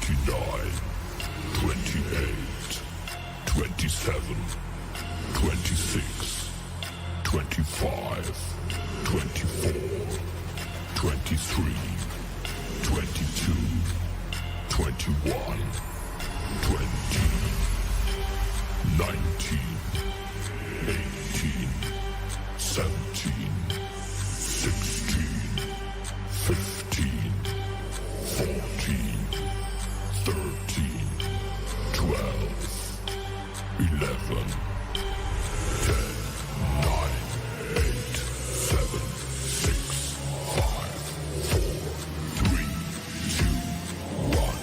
29, 28, 27, 26, 25, 24, 23, 22, 21, 20, 19, 18, 17, 16, 15, 14, 13, 12, 11, 10, 9, 8, 7, 6, 5, 4, 3, 2, 1.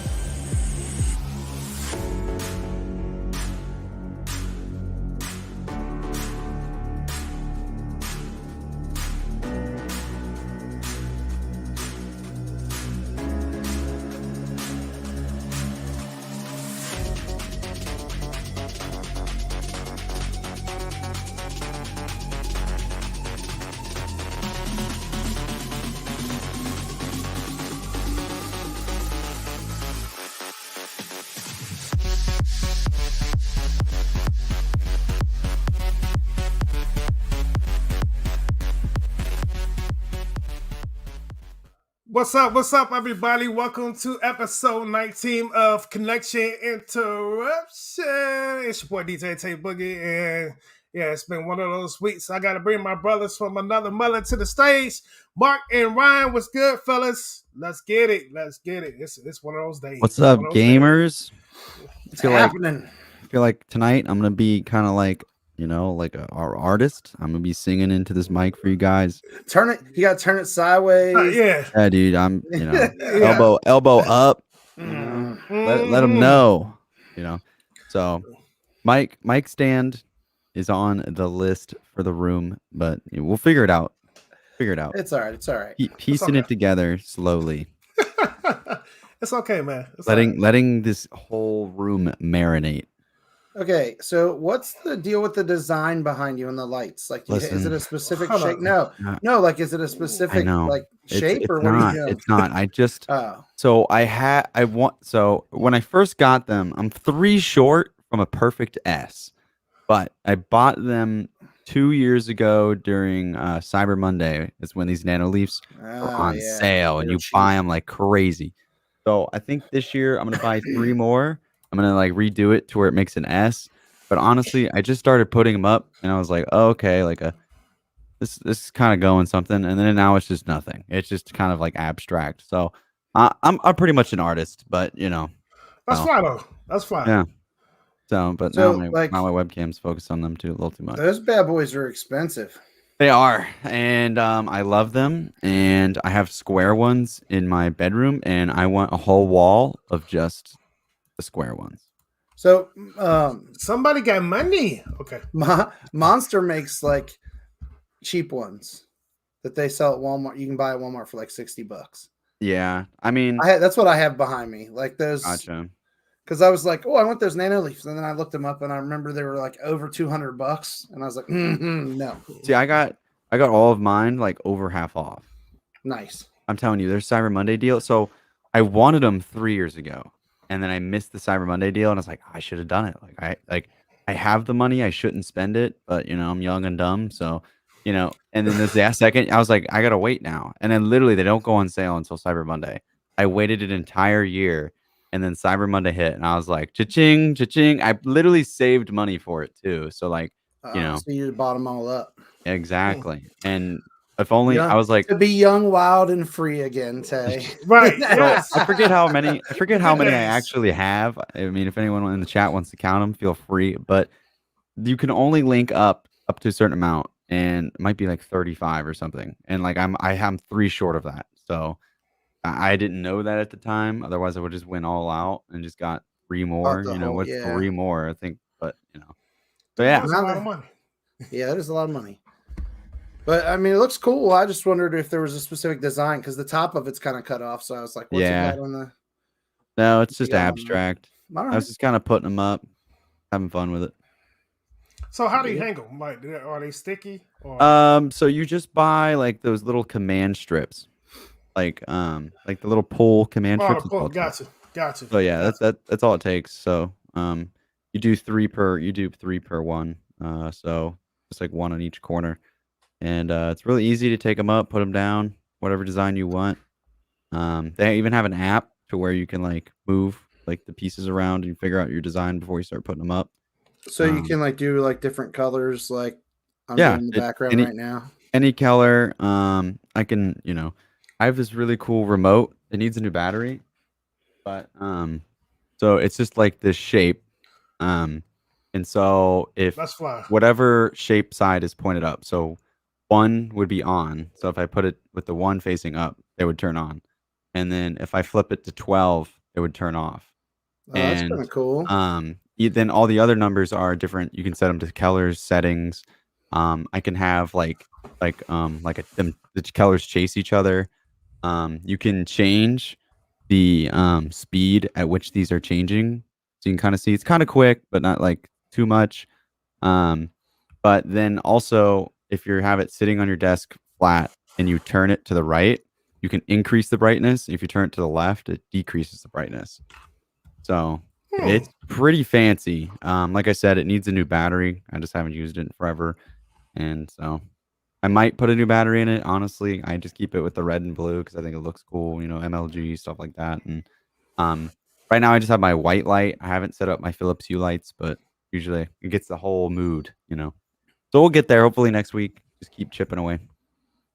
What's up, everybody? Welcome to episode 19 of Connection Interruption. It's your boy DJ Tay Boogie, and yeah, it's been one of those weeks. I got to bring my brothers from another mother to the stage. Mark and Ryan, what's good, fellas? Let's get it. It's one of those days. What's up, gamers? It's happening. I feel like tonight I'm gonna be kind of like, like our artist. I'm gonna be singing into this mic for you guys. Turn it. You gotta turn it sideways. Yeah, dude. I'm, Yeah. elbow up. Mm. Let them know. So, mic stand is on the list for the room, but we'll figure it out. It's all right. It's all right. Piecing it together slowly. It's okay, man. It's Letting this whole room marinate. Okay, so what's the deal with the design behind you and the lights? Like, is it a specific shape? No. Like, is it a specific shape or what? Not, it's not. I just so when I first got them, I'm 3 short from a perfect S, but I bought them 2 years ago during Cyber Monday. Is when these Nano Leafs are on sale, and you buy them like crazy. So I think this year I'm gonna buy 3 more. I'm gonna redo it to where it makes an S. But honestly, I just started putting them up, and I was like, oh, okay, this is kind of going something, and then now it's just nothing. It's just kind of abstract. So I'm pretty much an artist, but that's fine though. That's fine. Yeah. Now my webcam's focused on them too a little too much. Those bad boys are expensive. They are, and I love them. And I have square ones in my bedroom, and I want a whole wall of just the square ones. So somebody got money. Okay. Monster makes cheap ones that they sell at Walmart. You can buy at Walmart for $60. Yeah, I mean, that's what I have behind me. Those. Gotcha. Because I was like, oh, I want those Nano Leafs, and then I looked them up, and I remember they were over $200, and I was like, no. See, I got all of mine over half off. Nice. I'm telling you, there's Cyber Monday deal. So I wanted them 3 years ago, and then I missed the Cyber Monday deal, and I was like, I should have done it. I have the money, I shouldn't spend it, but I'm young and dumb, so and then this last second, I was like, I gotta wait now, and then literally they don't go on sale until Cyber Monday. I waited an entire year, and then Cyber Monday hit, and I was like, cha-ching, cha-ching. I literally saved money for it too, so so you bought them all up. Exactly, and if only I was like to be young, wild, and free again, Tay. Right. Yes. I forget how many I actually have. I mean, if anyone in the chat wants to count them, feel free. But you can only link up to a certain amount, and it might be 35 or something. And I'm 3 short of that. So I didn't know that at the time. Otherwise, I would just went all out and just got 3 more. What's 3 more? I think, but yeah, that's a lot of money. Yeah, that is a lot of money. But I mean, it looks cool. I just wondered if there was a specific design because the top of it's kind of cut off. So I was like, what's it got on the? No, it's just abstract. Right. I was just kind of putting them up, having fun with it. So how do you hang them? Are they sticky? Or? So you just buy those little command strips, the little pull command strips. Gotcha. Gotcha. So yeah, that's all it takes. So you do three per one. So it's like one on each corner, and it's really easy to take them up, put them down, whatever design you want. They even have an app to where you can like move like the pieces around and figure out your design before you start putting them up. So you can like do like different colors, like I'm yeah, doing in the background right now. Any color. I can, I have this really cool remote. It needs a new battery, but so it's just like this shape. And so if That's fly. whatever shape side is pointed up, so 1 would be on. So if I put it with the 1 facing up, it would turn on. And then if I flip it to 12, it would turn off. Oh, that's kind of cool. Then all the other numbers are different. You can set them to colors, settings. I can have the colors chase each other. You can change the speed at which these are changing, so you can kind of see it's kind of quick, but not like too much. But then also, if you have it sitting on your desk flat and you turn it to the right, you can increase the brightness. If you turn it to the left, it decreases the brightness. So it's pretty fancy. Like I said, it needs a new battery. I just haven't used it in forever. And so I might put a new battery in it. Honestly, I just keep it with the red and blue because I think it looks cool, MLG, stuff like that. And right now I just have my white light. I haven't set up my Philips Hue lights, but usually it gets the whole mood, So we'll get there hopefully next week. Just keep chipping away.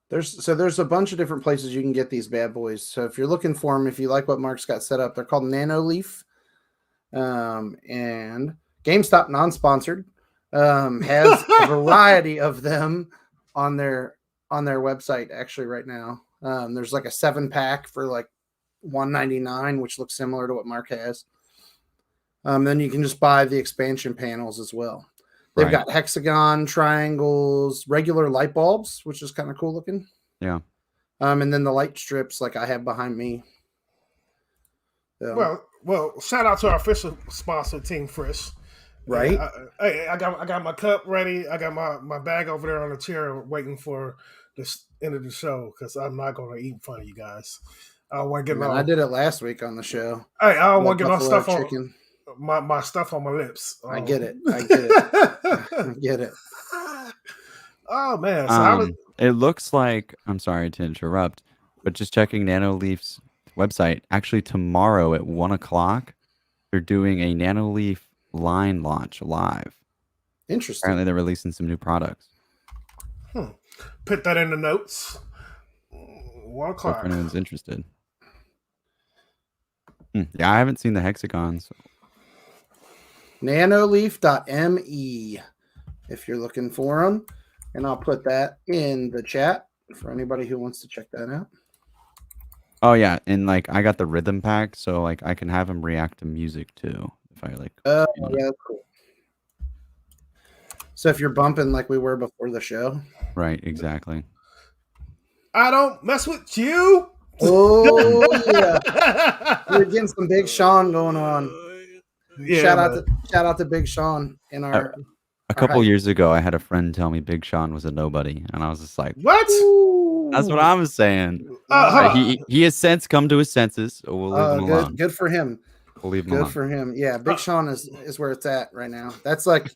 There's a bunch of different places you can get these bad boys. So if you're looking for them, if you like what Mark's got set up, they're called Nanoleaf. And GameStop, non-sponsored, has a variety of them on their website actually right now. There's like a 7-pack for like $199, which looks similar to what Mark has. Then you can just buy the expansion panels as well. They've got hexagon, triangles, regular light bulbs, which is kind of cool looking. Yeah. And then the light strips like I have behind me. So. Well, shout out to our official sponsor, Team Frisch. Right. I got my cup ready. I got my bag over there on the chair waiting for the end of the show because I'm not going to eat in front of you guys. I don't want to get I did it last week on the show. Hey, I don't want to get my stuff chicken. My stuff on my lips. I get it. I get it. Oh man! So it looks like, I'm sorry to interrupt, but just checking Nanoleaf's website. Actually, tomorrow at 1:00, they're doing a Nanoleaf line launch live. Interesting. Apparently, they're releasing some new products. Put that in the notes. 1:00. So if anyone's interested. Yeah, I haven't seen the hexagons. So. Nanoleaf.me if you're looking for them. And I'll put that in the chat for anybody who wants to check that out. Oh, yeah. And like I got the rhythm pack, so like I can have them react to music too. If I like. Oh, yeah, cool. So if you're bumping like we were before the show. Right, exactly. I don't mess with you. Oh, yeah. We're getting some Big Sean going on. Yeah, shout out to Big Sean in our. A couple years ago, I had a friend tell me Big Sean was a nobody, and I was just like, "What?" That's what I was saying. He has since come to his senses. So we'll leave him alone. Good for him. We'll leave him alone. Good for him. Yeah, Big Sean is where it's at right now. That's like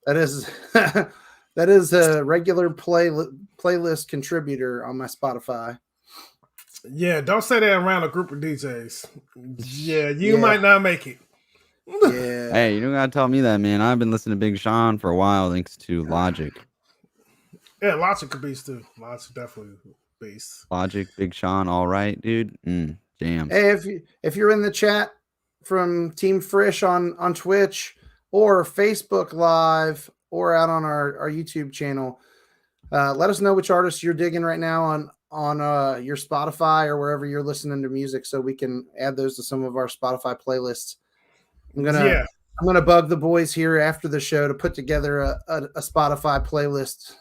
that is a regular playlist contributor on my Spotify. Yeah, don't say that around a group of DJs. Yeah, you might not make it. Yeah. Hey, you don't gotta tell me that, man. I've been listening to Big Sean for a while, thanks to Logic. Yeah, Logic could beast too. Logic definitely beast. Logic, Big Sean, all right, dude. Jam. Hey, if you're in the chat from Team Frisch on Twitch or Facebook Live or out on our YouTube channel, let us know which artists you're digging right now on your Spotify or wherever you're listening to music, so we can add those to some of our Spotify playlists. I'm gonna bug the boys here after the show to put together a Spotify playlist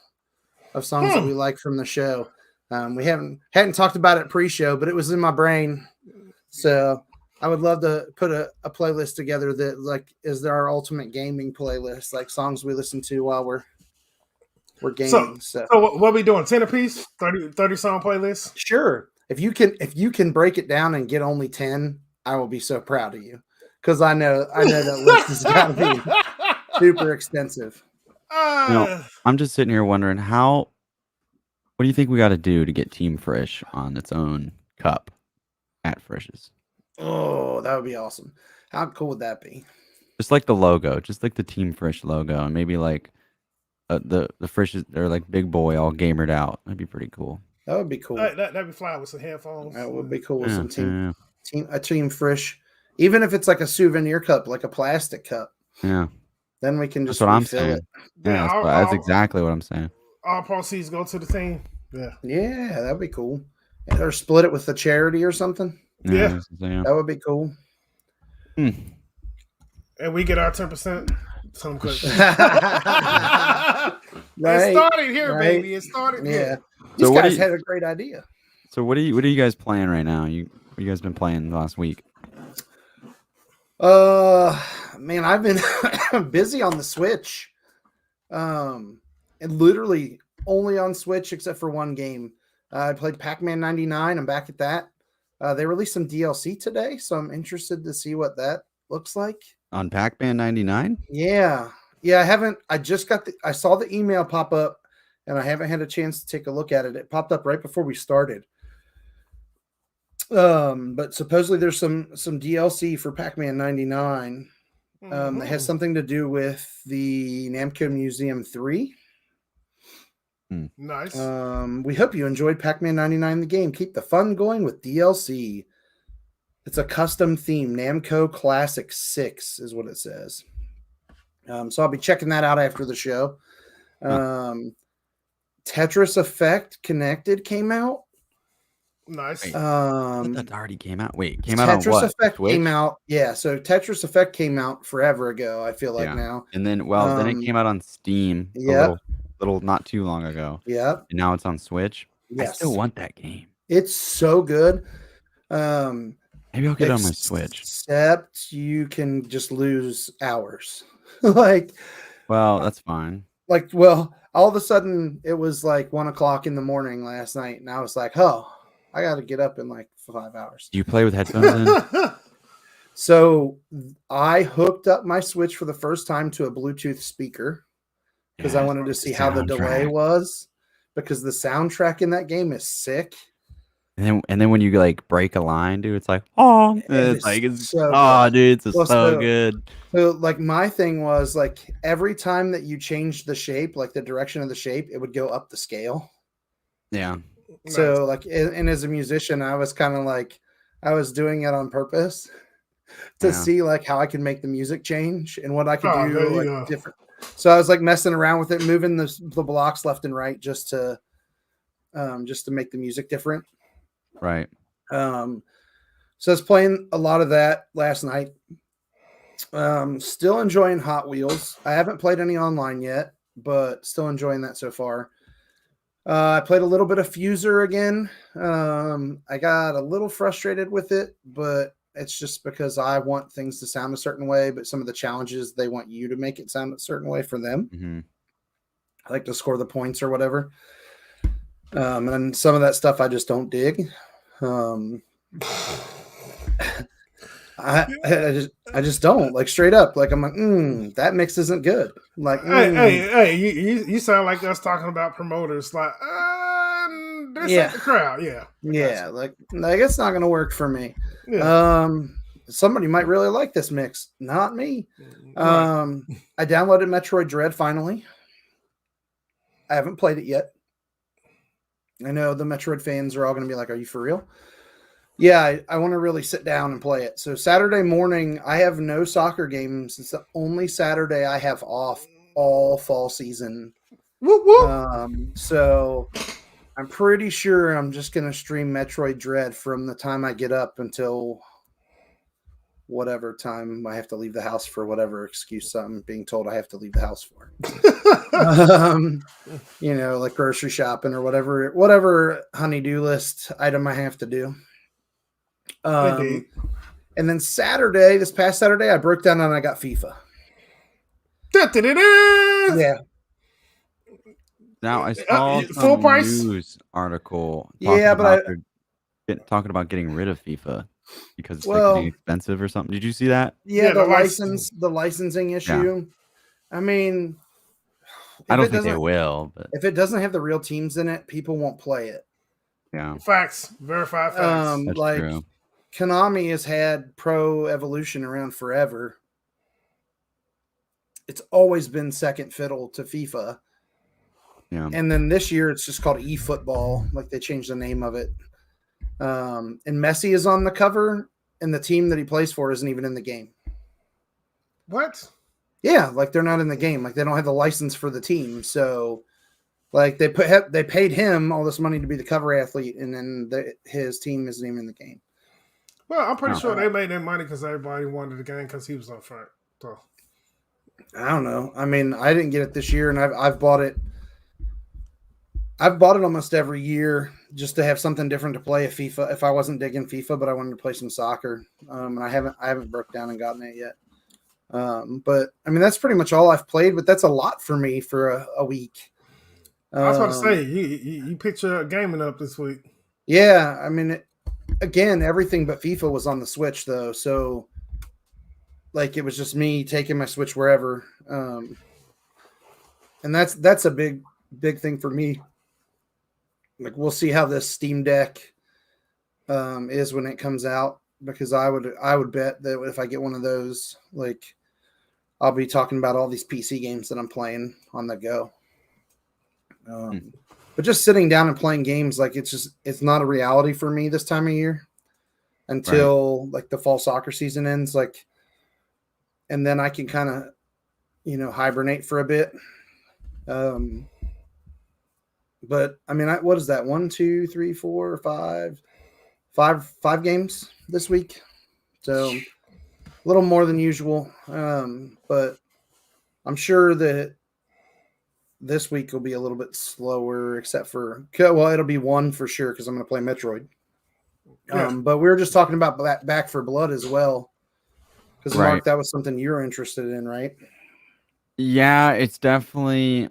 of songs that we like from the show. We hadn't talked about it pre-show, but it was in my brain, so I would love to put a playlist together that like is our ultimate gaming playlist, like songs we listen to while we're gaming. So what are we doing? 10 apiece? 30 song playlist? Sure. If you can break it down and get only 10. I will be so proud of you because I know that list has got to be super extensive. I'm just sitting here wondering what do you think we got to do to get Team Frisch on its own cup at Frisch's? Oh, that would be awesome. How cool would that be? Just like the logo, just like the Team Frisch logo, and maybe like the Frisch's, they're like big boy, all gamered out. That'd be pretty cool. That would be cool. That'd be fly with some headphones. That would be cool with Yeah, some Team Frisch, even if it's like a souvenir cup, like a plastic cup. Yeah, then we can just that's what I'm refill saying. it. Yeah, that's exactly what I'm saying. All proceeds go to the team. Yeah, that'd be cool. Or split it with the charity or something. Yeah. That would be cool. And we get our 10%. It started here, baby. It started here. These guys had a great idea. So what are you guys playing right now? What you guys been playing the last week? Man, I've been busy on the Switch. And literally only on Switch except for one game. I played Pac-Man 99. I'm back at that. They released some DLC today, so I'm interested to see what that looks like. On Pac-Man 99? Yeah. I saw the email pop up and I haven't had a chance to take a look at it. It popped up right before we started. But supposedly there's some DLC for Pac-Man 99. That has something to do with the Namco Museum 3. Nice. We hope you enjoyed Pac-Man 99 the game. Keep the fun going with DLC. It's a custom theme. Namco Classic 6 is what it says. So I'll be checking that out after the show. Tetris Effect Connected came out. Nice. That already came out. Wait, came out on Tetris what? Effect Switch? came out. Yeah, so Tetris Effect came out forever ago, I feel like now. And then then it came out on Steam a little not too long ago. Yep. And now it's on Switch. Yes. I still want that game. It's so good. Maybe I'll get it on my Switch. Except you can just lose hours. Well, that's fine. All of a sudden it was like 1:00 in the morning last night, and I was like, oh, I got to get up in like 5 hours. Do you play with headphones in? So I hooked up my Switch for the first time to a Bluetooth speaker because I wanted to see how the delay was, because the soundtrack in that game is sick. And then when you like break a line, dude, it's like, oh, it's so dude, it's so good. So like my thing was like every time that you changed the shape, like the direction of the shape, it would go up the scale. Yeah. So like, and as a musician, I was kind of like, I was doing it on purpose to see like how I could make the music change and what I could do like different. So I was like messing around with it, moving the blocks left and right just to make the music different. Right. So I was playing a lot of that last night. Still enjoying Hot Wheels. I haven't played any online yet, but still enjoying that so far. I played a little bit of Fuser again. I got a little frustrated with it, but it's just because I want things to sound a certain way, but some of the challenges, they want you to make it sound a certain way for them. Mm-hmm. I like to score the points or whatever. And then some of that stuff I just don't dig. I just don't, like, straight up. Like, I'm like, that mix isn't good. Like, hey, you sound like us talking about promoters. Like, this ain't the crowd. Yeah. Like it's not gonna work for me. Yeah. Somebody might really like this mix, not me. Right. I downloaded Metroid Dread finally. I haven't played it yet. I know the Metroid fans are all going to be like, are you for real? Yeah, I want to really sit down and play it. So Saturday morning, I have no soccer games. It's the only Saturday I have off all fall season. Whoop, whoop. So I'm pretty sure I'm just going to stream Metroid Dread from the time I get up until whatever time I have to leave the house for whatever excuse I'm being told I have to leave the house for. Like grocery shopping or whatever honey-do list item I have to do. And then this past Saturday, I broke down and I got FIFA. Yeah. Now I saw full price news article. Talking about getting rid of FIFA. because it's Well- getting expensive or something. Did you see that? Yeah, Yeah, the the the licensing issue. I mean, I if don't it think they doesn't- will, but If it doesn't have the real teams in it, people won't play it. yeah, Facts. Verified facts. that's Like true. Konami has had Pro Evolution around forever. It's always been second fiddle to FIFA. Yeah, And then this year it's just called eFootball. Like they changed the name of it. And Messi is on the cover, and the team that he plays for isn't even in the game. What? Yeah, like they're not in the game. Like they don't have the license for the team. So like they paid him all this money to be the cover athlete, and then his team isn't even in the game. Well, I'm pretty Oh. sure they made their money because everybody wanted the game because he was up front. So I don't know. I mean, I didn't get it this year, and I've bought it. I've bought it almost every year just to have something different to play. If I wasn't digging FIFA, but I wanted to play some soccer, and I haven't broke down and gotten it yet. But I mean, that's pretty much all I've played. But that's a lot for me for a week. I was about to say, you picked your gaming up this week. Yeah, I mean, again, everything but FIFA was on the Switch though, so like it was just me taking my Switch wherever, and that's a big thing for me. Like we'll see how this Steam Deck is when it comes out, because I would bet that if I get one of those, like I'll be talking about all these PC games that I'm playing on the go. But just sitting down and playing games, like it's not a reality for me this time of year until like the fall soccer season ends, like, and then I can kind of, hibernate for a bit. But I mean, what is that? 1, 2, 3, 4, 5 games this week. So a little more than usual. But I'm sure that this week will be a little bit slower, except for, well, it'll be one for sure because I'm going to play Metroid. Yeah. But we were just talking about Back for Blood as well, because Right. Mark, that was something you're interested in, right? Yeah, it's definitely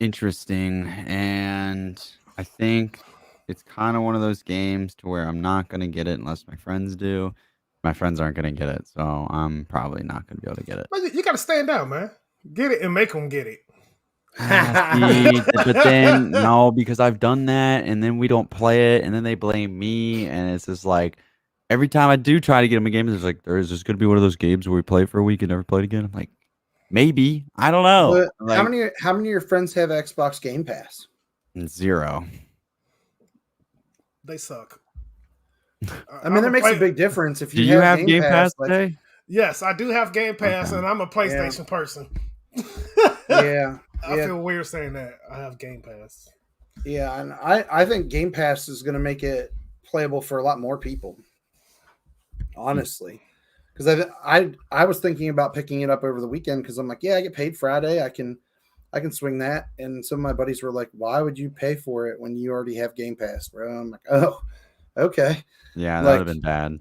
interesting, and I think it's kind of one of those games to where I'm not going to get it unless my friends do. My friends aren't going to get it, so I'm probably not going to be able to get it. Well, you got to stand out, man. Get it and make them get it. See, but then no, because I've done that, and then we don't play it, and then they blame me, and it's just like every time I do try to get them a game, there's like, there's just going to be one of those games where we play for a week and never play it again. I'm like, maybe, I don't know. But Like, how many of your friends have Xbox Game Pass? 0. They suck. I mean, that makes a big difference. If Do you you have Game Pass like, today? Yes, I do have Game Pass, Okay. and I'm a PlayStation person. yeah, I yeah. feel weird saying that. I have Game Pass. Yeah, and I think Game Pass is going to make it playable for a lot more people. Honestly, because I was thinking about picking it up over the weekend because I'm like, yeah, I get paid Friday, I can swing that. And some of my buddies were like, why would you pay for it when you already have Game Pass, bro? I'm like, oh, okay. Yeah, that Like- would have been bad.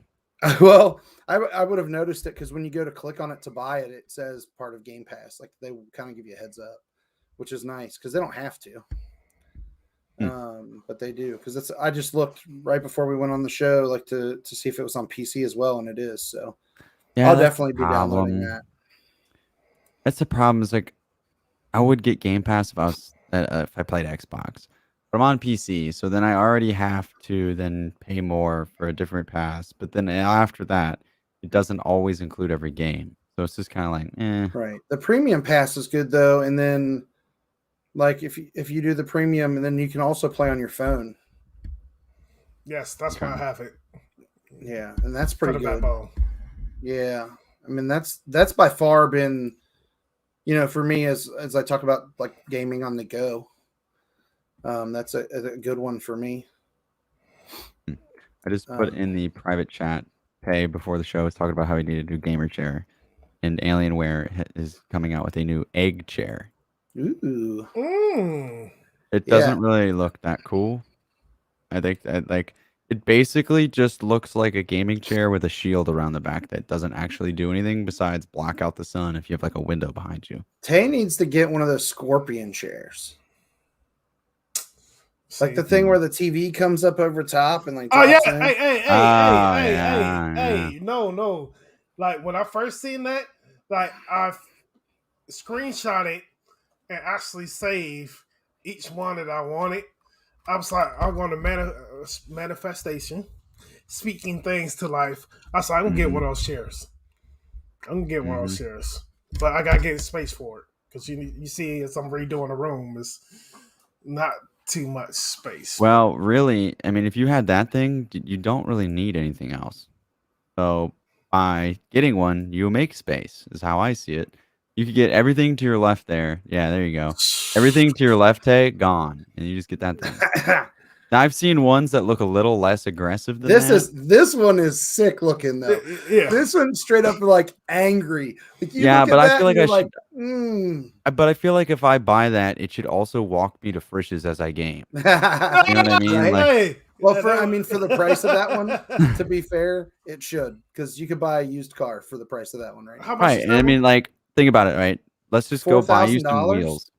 Well, I would have noticed it because when you go to click on it to buy it, it says part of Game Pass. Like they kind of give you a heads up, which is nice because they don't have to. But they do, because I just looked right before we went on the show, like to see if it was on PC as well, and it is. So Yeah, I'll that's definitely the be downloading problem. that. That's the problem. Is like, I would get Game Pass if I played Xbox, but I'm on PC, so then I already have to then pay more for a different pass. But then after that, it doesn't always include every game, so it's just kind of like, eh. Right. The premium pass is good though, and then like if you do the premium, and then you can also play on your phone. Yes, that's why I have it. Yeah, and that's For pretty the good. backbone. Yeah, I mean that's by far been, for me as I talk about like gaming on the go. That's a good one for me. I just put in the private chat. Pay before the show was talking about how he needed a new gamer chair, and Alienware is coming out with a new egg chair. Ooh, It Yeah. doesn't really look that cool. I think that like it basically just looks like a gaming chair with a shield around the back that doesn't actually do anything besides block out the sun if you have like a window behind you. Tay needs to get one of those scorpion chairs. Like the thing where the TV comes up over top and like. Oh yeah! In. Hey! No! Like when I first seen that, like I screenshot it and actually save each one that I wanted. I was like, I'm going to manifestation, speaking things to life. I was like, I'm gonna get one of those shares. I'm gonna get one of those shares, but I gotta get space for it because you see, as I'm redoing the room, it's not too much space. Well, really, I mean, if you had that thing, you don't really need anything else. So by getting one, you make space, is how I see it. You could get everything to your left there. Yeah, there you go. Everything to your left, gone, and you just get that thing. Now, I've seen ones that look a little less aggressive than this one is sick looking though. Yeah. This one straight up like angry. Like, but I feel like I should. But I feel like if I buy that, it should also walk me to Frisch's as I game. You know what I mean? Right? Like, well, for the price of that one, to be fair, it should, because you could buy a used car for the price of that one, right? Right, and I mean, like, think about it, right? Let's just go buy you some wheels.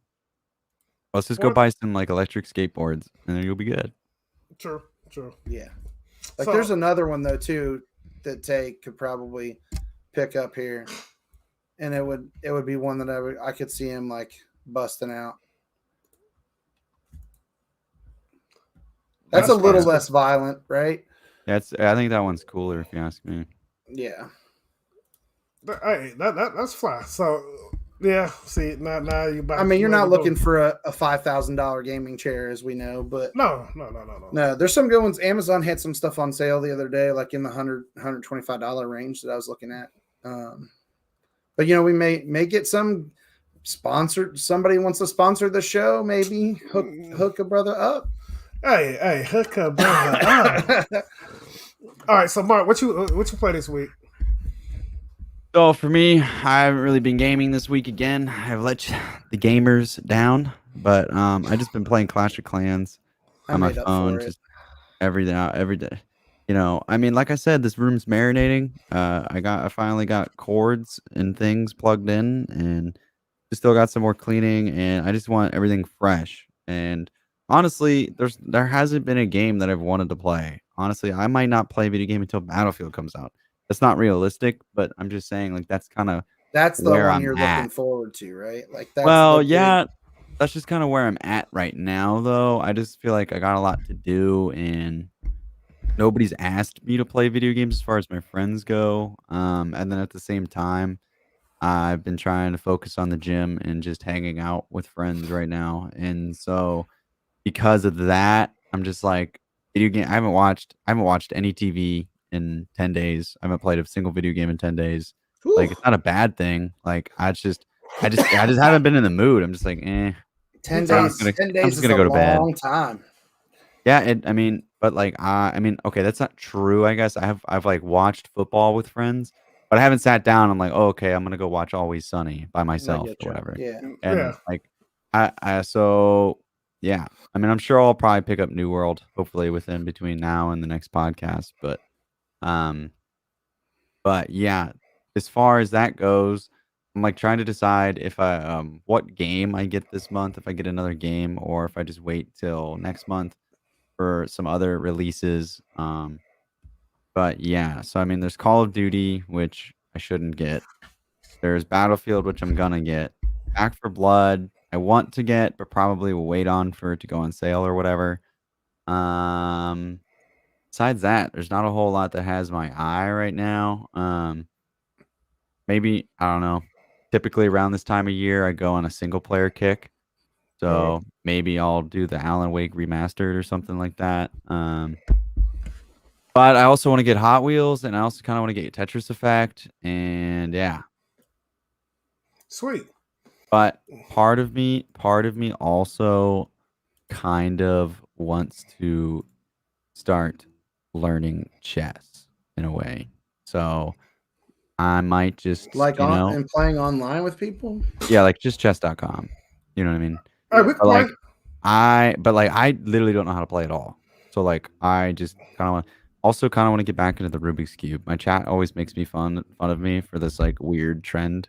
Let's just go buy some like electric skateboards, and then you'll be good. True. Yeah. Like there's another one though too that Tay could probably pick up here, and it would be one that I could see him like busting out. That's a little less violent, right? Yeah, I think that one's cooler if you ask me. Yeah. Hey, that's fly. So yeah, see now you. I mean, you're not looking for a $5,000 gaming chair, as we know, but no. There's some good ones. Amazon had some stuff on sale the other day, like in the $125 range that I was looking at. But we may get some sponsored. Somebody wants to sponsor the show, maybe hook a brother up. Hey, hook a brother up. All right, so Mark, what you play this week? So for me, I haven't really been gaming this week again. I've let the gamers down, but I just been playing Clash of Clans on my phone, just every day. I mean, like I said, this room's marinating. I finally got cords and things plugged in, and just still got some more cleaning, and I just want everything fresh. And honestly, there hasn't been a game that I've wanted to play. Honestly, I might not play a video game until Battlefield comes out. That's not realistic, but I'm just saying, like, that's the one you're looking forward to, right? Like, that's just kind of where I'm at right now, though. I just feel like I got a lot to do, and nobody's asked me to play video games as far as my friends go. And then at the same time, I've been trying to focus on the gym and just hanging out with friends right now. And so because of that, I'm just like, video game. I haven't watched any TV in 10 days. I haven't played a single video game in 10 days. Ooh. Like, it's not a bad thing. Like, I just haven't been in the mood. I'm just like, 10 days. I'm just gonna go to bed. Long time. Yeah, okay, that's not true. I guess I've like watched football with friends, but I haven't sat down. I'm like, oh, okay, I'm gonna go watch Always Sunny by myself or whatever. Yeah. And yeah. I mean, I'm sure I'll probably pick up New World hopefully between now and the next podcast, but yeah, as far as that goes, I'm like trying to decide if I what game I get this month, if I get another game, or if I just wait till next month for some other releases. But yeah, so I mean, there's Call of Duty, which I shouldn't get. There's Battlefield, which I'm gonna get. Back 4 Blood, I want to get, but probably will wait on for it to go on sale or whatever. Besides that, there's not a whole lot that has my eye right now. Maybe, I don't know. Typically around this time of year, I go on a single player kick. So maybe I'll do the Alan Wake remastered or something like that. But I also want to get Hot Wheels, and I also kind of want to get Tetris Effect, and yeah. Sweet. But part of me also kind of wants to start learning chess in a way. So I might just and playing online with people. Yeah, like just chess.com. You know what I mean? I literally don't know how to play at all. So like I just kind of want to get back into the Rubik's Cube. My chat always makes me fun of me for this like weird trend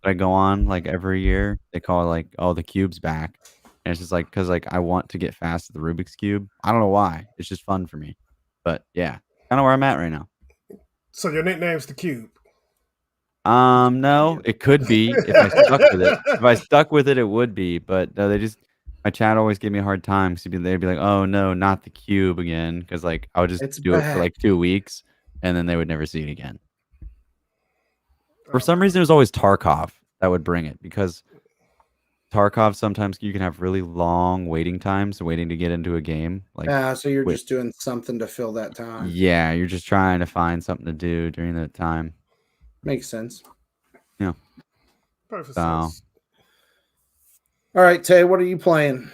that I go on like every year. They call it like, oh, the cube's back. And it's just like because like I want to get fast at the Rubik's Cube. I don't know why. It's just fun for me. But yeah, kind of where I'm at right now. So your nickname's the Cube. No, it could be if I stuck with it. If I stuck with it, it would be. But no, my chat always gave me a hard time. So they'd be like, "Oh no, not the cube again," because like I would just do it for like 2 weeks, and then they would never see it again. For some reason, it was always Tarkov that would bring it because Tarkov sometimes you can have really long waiting times waiting to get into a game. Like, so you're just doing something to fill that time. Yeah, you're just trying to find something to do during that time. Makes sense. Yeah. Perfect sense. All right, Tay, what are you playing?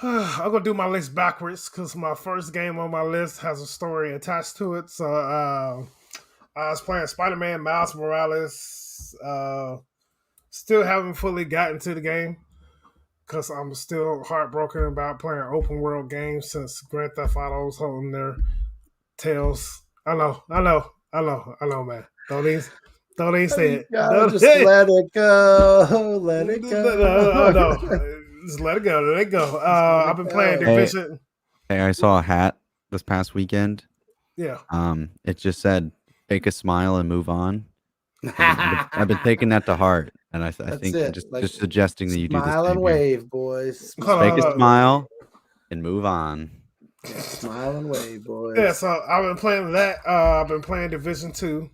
I'm gonna do my list backwards because my first game on my list has a story attached to it. So I was playing Spider-Man Miles Morales. Still haven't fully gotten to the game because I'm still heartbroken about playing open world games since Grand Theft Auto's holding their tails. I know, man. Don't even say it. Just let it go. Let it go. No. Just let it go. Let it go. I've been playing Division. Hey, I saw a hat this past weekend. Yeah. It just said "Fake a smile and move on." I've been taking that to heart, and I think just suggesting that you do this. Smile and wave, boys. Fake a smile and move on. Smile and wave, boys. Yeah. So I've been playing that. I've been playing Division 2,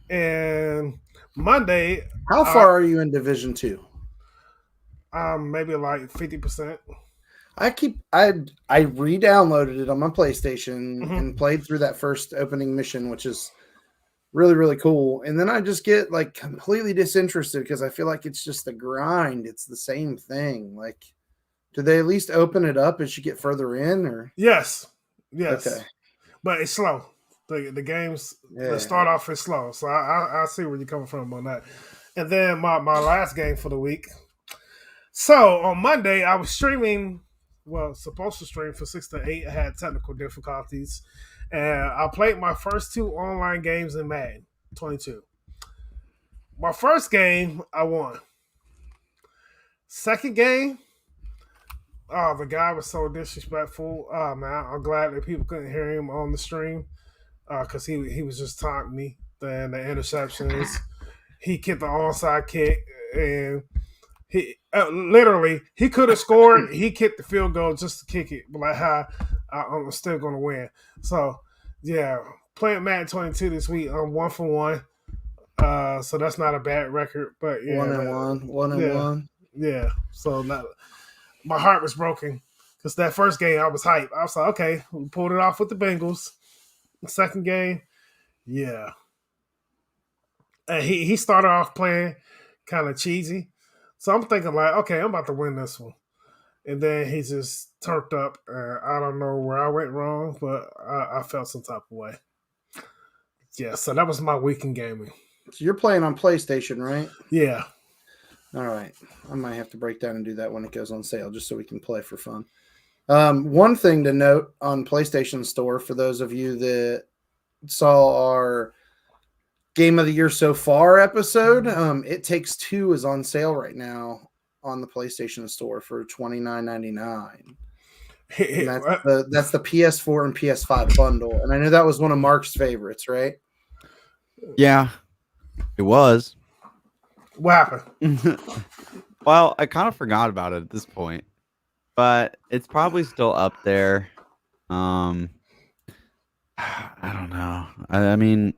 and Monday. How far are you in Division 2? Maybe like 50%. I re-downloaded it on my PlayStation and played through that first opening mission, which is really, really cool. And then I just get like completely disinterested because I feel like it's just the grind. It's the same thing. Like, do they at least open it up as you get further in? Or yes, okay, but it's slow. The games the start off is slow, so I see where you're coming from on that. And then my last game for the week. So on Monday, I was streaming. Well, supposed to stream for 6 to 8. I had technical difficulties, and I played my first 2 online games in Madden 22. My first game, I won. Second game, the guy was so disrespectful. Oh man, I'm glad that people couldn't hear him on the stream because he was just taunting me. Then the interceptions, he kicked the onside kick, and he literally he could have scored. He kicked the field goal just to kick it, but like I'm still gonna win. So yeah, playing Madden 22 this week. I'm 1 for 1. So that's not a bad record. But yeah, 1 and 1. Yeah. So my heart was broken because that first game I was hyped. I was like, okay, we pulled it off with the Bengals. The second game, yeah. And he started off playing kind of cheesy. So I'm thinking like, okay, I'm about to win this one. And then he just turned up. I don't know where I went wrong, but I felt some type of way. Yeah, so that was my week in gaming. So you're playing on PlayStation, right? Yeah. All right. I might have to break down and do that when it goes on sale just so we can play for fun. One thing to note on PlayStation Store for those of you that saw our Game of the Year so far episode, It Takes Two is on sale right now on the PlayStation Store for $29.99. That's the PS4 and PS5 bundle. And I know that was one of Mark's favorites, right? Yeah, it was. What happened? Well, I kind of forgot about it at this point, but it's probably still up there. I don't know. I mean,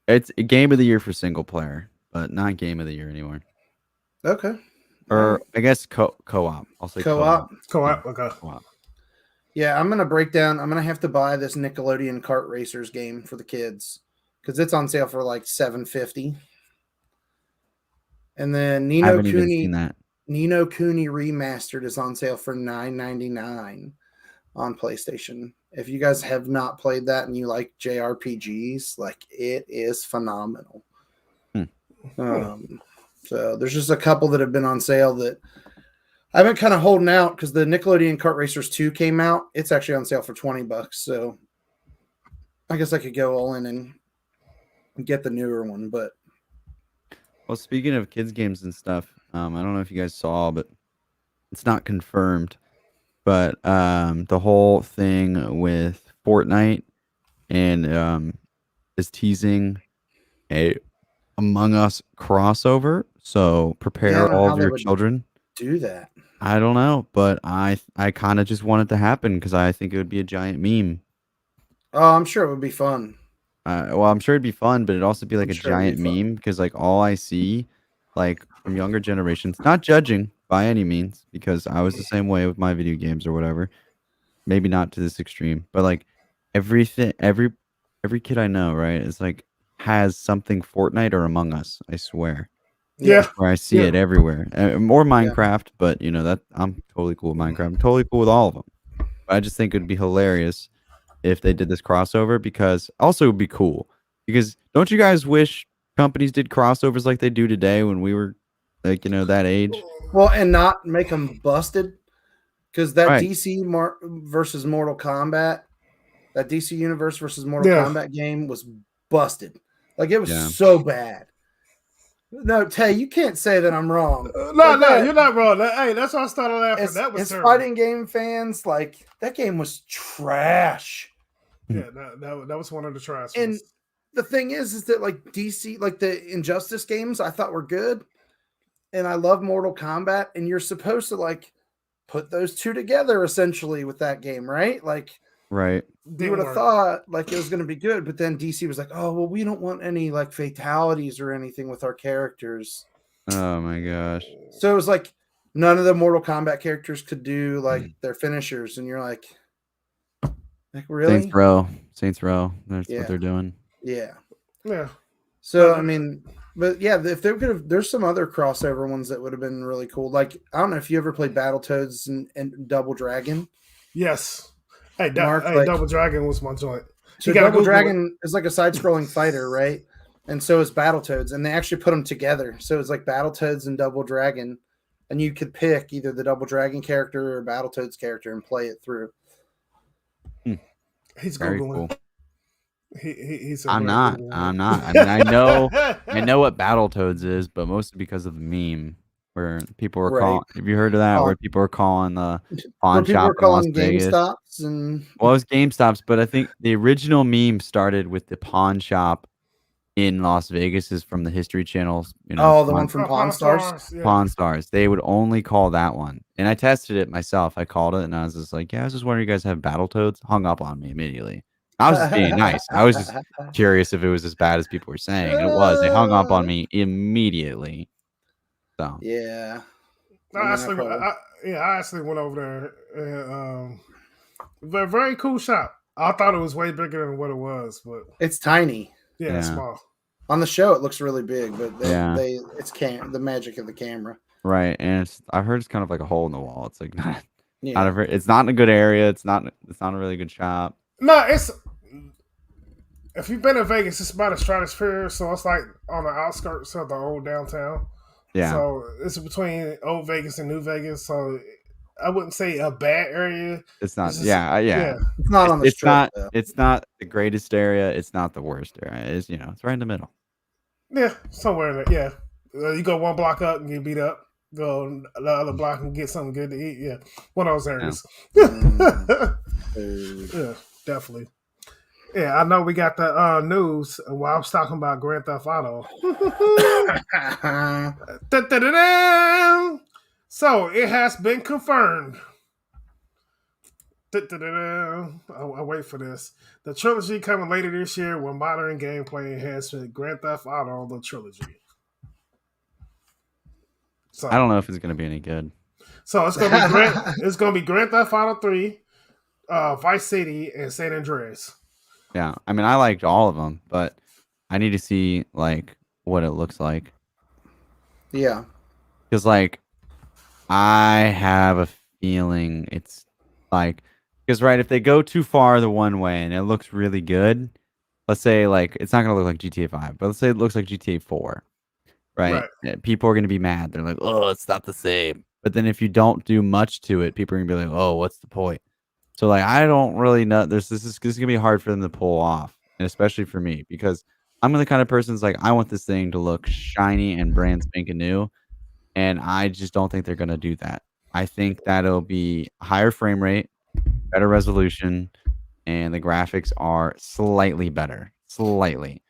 it's a Game of the Year for single player, but not Game of the Year anymore. Okay. Or I guess co-op. I'll say co-op. Co-op. Okay. Co-op. Yeah, I'm gonna break down. I'm gonna have to buy this Nickelodeon Kart Racers game for the kids because it's on sale for like $7.50. And then Ni no Kuni Remastered is on sale for $9.99 on PlayStation. If you guys have not played that and you like JRPGs, like it is phenomenal. So there's just a couple that have been on sale that I've been kind of holding out because the Nickelodeon Kart Racers 2 came out. It's actually on sale for $20. So I guess I could go all in and get the newer one. But well, speaking of kids games and stuff, I don't know if you guys saw, but it's not confirmed. But the whole thing with Fortnite and is teasing a Among Us crossover. So Yeah, I prepare don't know all how of they your would children. do that. I don't know, but I kind of just want it to happen because I think it would be a giant meme. Oh, I'm sure it would be fun. Well, I'm sure it'd be fun, but it'd also be like I'm a sure it'd giant be fun. meme because like all I see, like from younger generations, not judging by any means, because I was the same way with my video games or whatever. Maybe not to this extreme, but like everything, every kid I know, right, is like has something Fortnite or Among Us. I swear, Yeah. where I see Yeah. it everywhere, more Minecraft, but you know that I'm totally cool with Minecraft. I'm totally cool with all of them. But I just think it'd be hilarious if they did this crossover because also it would be cool because don't you guys wish companies did crossovers like they do today when we were like that age? Well, and not make them busted because that Right. DC versus Mortal Kombat, that DC Universe versus Mortal Yeah. Kombat game was busted. Like it was Yeah. so bad. No, Tay, you can't say that I'm wrong. No, Like that- you're not wrong. Hey, that's why I started laughing. That was as terrible. fighting game fans, like that game was trash. Yeah, that was one of the trash And ones. the thing is that like DC, like the Injustice games, I thought were good, and I love Mortal Kombat, and you're supposed to like put those two together essentially with that game, right? Like Right. you Didn't would have work. thought like it was going to be good, but then DC was like, oh well, we don't want any like fatalities or anything with our characters. Oh my gosh. So it was like none of the Mortal Kombat characters could do like their finishers, and you're like really? Saints Row. That's Yeah. what they're doing. Yeah. Yeah. So I mean, but yeah, if they could have, there's some other crossover ones that would have been really cool. Like I don't know if you ever played Battletoads and Double Dragon. Yes. Hey, Mark, like- Double Dragon was my joint. So You gotta Double Google Dragon is like a side-scrolling fighter, right? And so is Battletoads, and they actually put them together. So it's like Battletoads and Double Dragon, and you could pick either the Double Dragon character or Battletoads character and play it through. He's Very googling. cool. He's. I'm not. I mean, I know what Battletoads is, but mostly because of the meme where people were Right. calling. Have you heard of that? Oh. Where people were calling the Where pawn people shop were in Las calling Vegas. GameStops and Well, it was GameStops, but I think the original meme started with the pawn shop in Las Vegas is from the History Channel's. oh, the one from Pawn Stars. Yeah. Pawn Stars. They would only call that one. And I tested it myself. I called it and I was just like, yeah, I was just wondering, you guys have Battletoads? Hung up on me immediately. I was just being nice. I was just curious if it was as bad as people were saying. And it was. They hung up on me immediately. So Yeah. I actually went over there. And, very cool shop. I thought it was way bigger than what it was, but It's tiny. yeah, it's Yeah. small. On the show, it looks really big, but Yeah. it's the magic of the camera. right. And I've heard it's kind of like a hole in the wall. It's like Yeah. it's not in a good area. It's not a really good shop. No, it's. If you've been to Vegas, it's by the Stratosphere, so it's like on the outskirts of the old downtown. Yeah. So it's between old Vegas and New Vegas. So I wouldn't say a bad area. It's not. It's just- Yeah. It's not on the It's strip, not. though. It's not the greatest area. It's not the worst area. It's it's right in the middle. Yeah, somewhere in there. Yeah, you go one block up and get beat up. Go the other block and get something good to eat. Yeah, one of those areas. Yeah, definitely. Yeah, I know we got the news while I was talking about Grand Theft Auto. Da-da-da-da! So it has been confirmed. Da-da-da-da! I wait for this. The trilogy coming later this year with modern gameplay enhancement. Grand Theft Auto, the trilogy. So I don't know if it's gonna be any good. So it's gonna be it's gonna be Grand Theft Auto 3, Vice City, and San Andreas. Yeah, I mean, I liked all of them, but I need to see like what it looks like Yeah. because like I have a feeling it's like because right if they go too far the one way and it looks really good, let's say like it's not gonna look like GTA 5, but let's say it looks like GTA 4, right? People are gonna be mad. They're like, oh, it's not the same. But then if you don't do much to it, people are gonna be like, oh, what's the point? So like I don't really know. This is gonna be hard for them to pull off, and especially for me because I'm the kind of person that's like I want this thing to look shiny and brand spanking new. and I just don't think they're gonna do that. I think that it'll be higher frame rate, better resolution, and the graphics are slightly better. Slightly.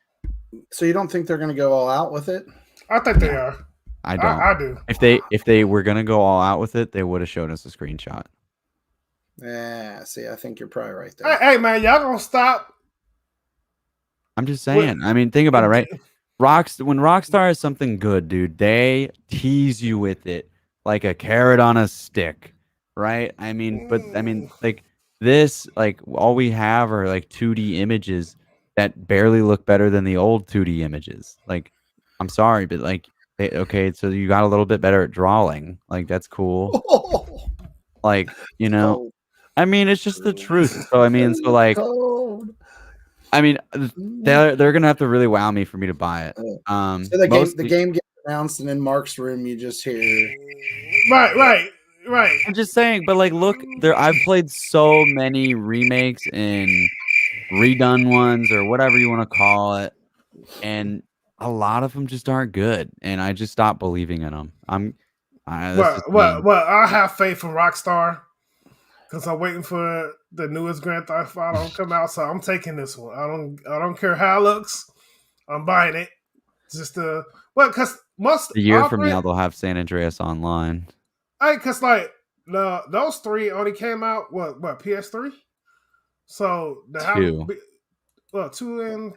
So you don't think they're going to go all out with it? I think they are. I don't. I do. If they were gonna go all out with it, they would have shown us a screenshot. Yeah, see, I think you're probably right there. Hey, man, y'all gonna stop? I'm just saying. I mean, think about it, right? When Rockstar has something good, dude, they tease you with it like a carrot on a stick, right? I mean, like this, like all we have are like 2D images that barely look better than the old 2D images. Like, I'm sorry, but like, okay, so you got a little bit better at drawing. Like, that's cool. Like, you know, I mean, it's just the truth. So I mean, so like, I mean, they're gonna have to really wow me for me to buy it. So the game gets announced, and in Mark's room, you just hear. Right. I'm just saying, but like, look, I've played so many remakes and redone ones or whatever you want to call it, and a lot of them just aren't good, and I just stopped believing in them. Well, I have faith in Rockstar because I'm waiting for the newest Grand Theft Auto to come out, so I'm taking this one. I don't care how it looks. I'm buying it. Just because most a year from now they'll have San Andreas Online. Hey, because like those three only came out what PS3, so the two. Well, 2 and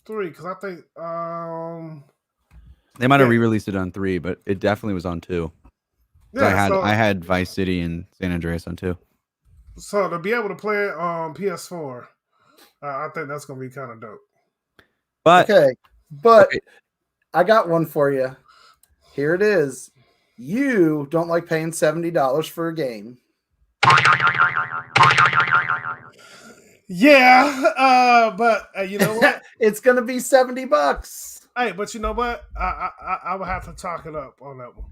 3 because I think they might have re-released it on 3, but it definitely was on 2. Yeah, I had Vice City and San Andreas on 2. So to be able to play it on PS4, I think that's gonna be kind of dope. But I got one for you. Here it is. You don't like paying $70 for a game. Yeah, but you know what? It's gonna be $70. Hey, but you know what? I would have to chalk it up on that one.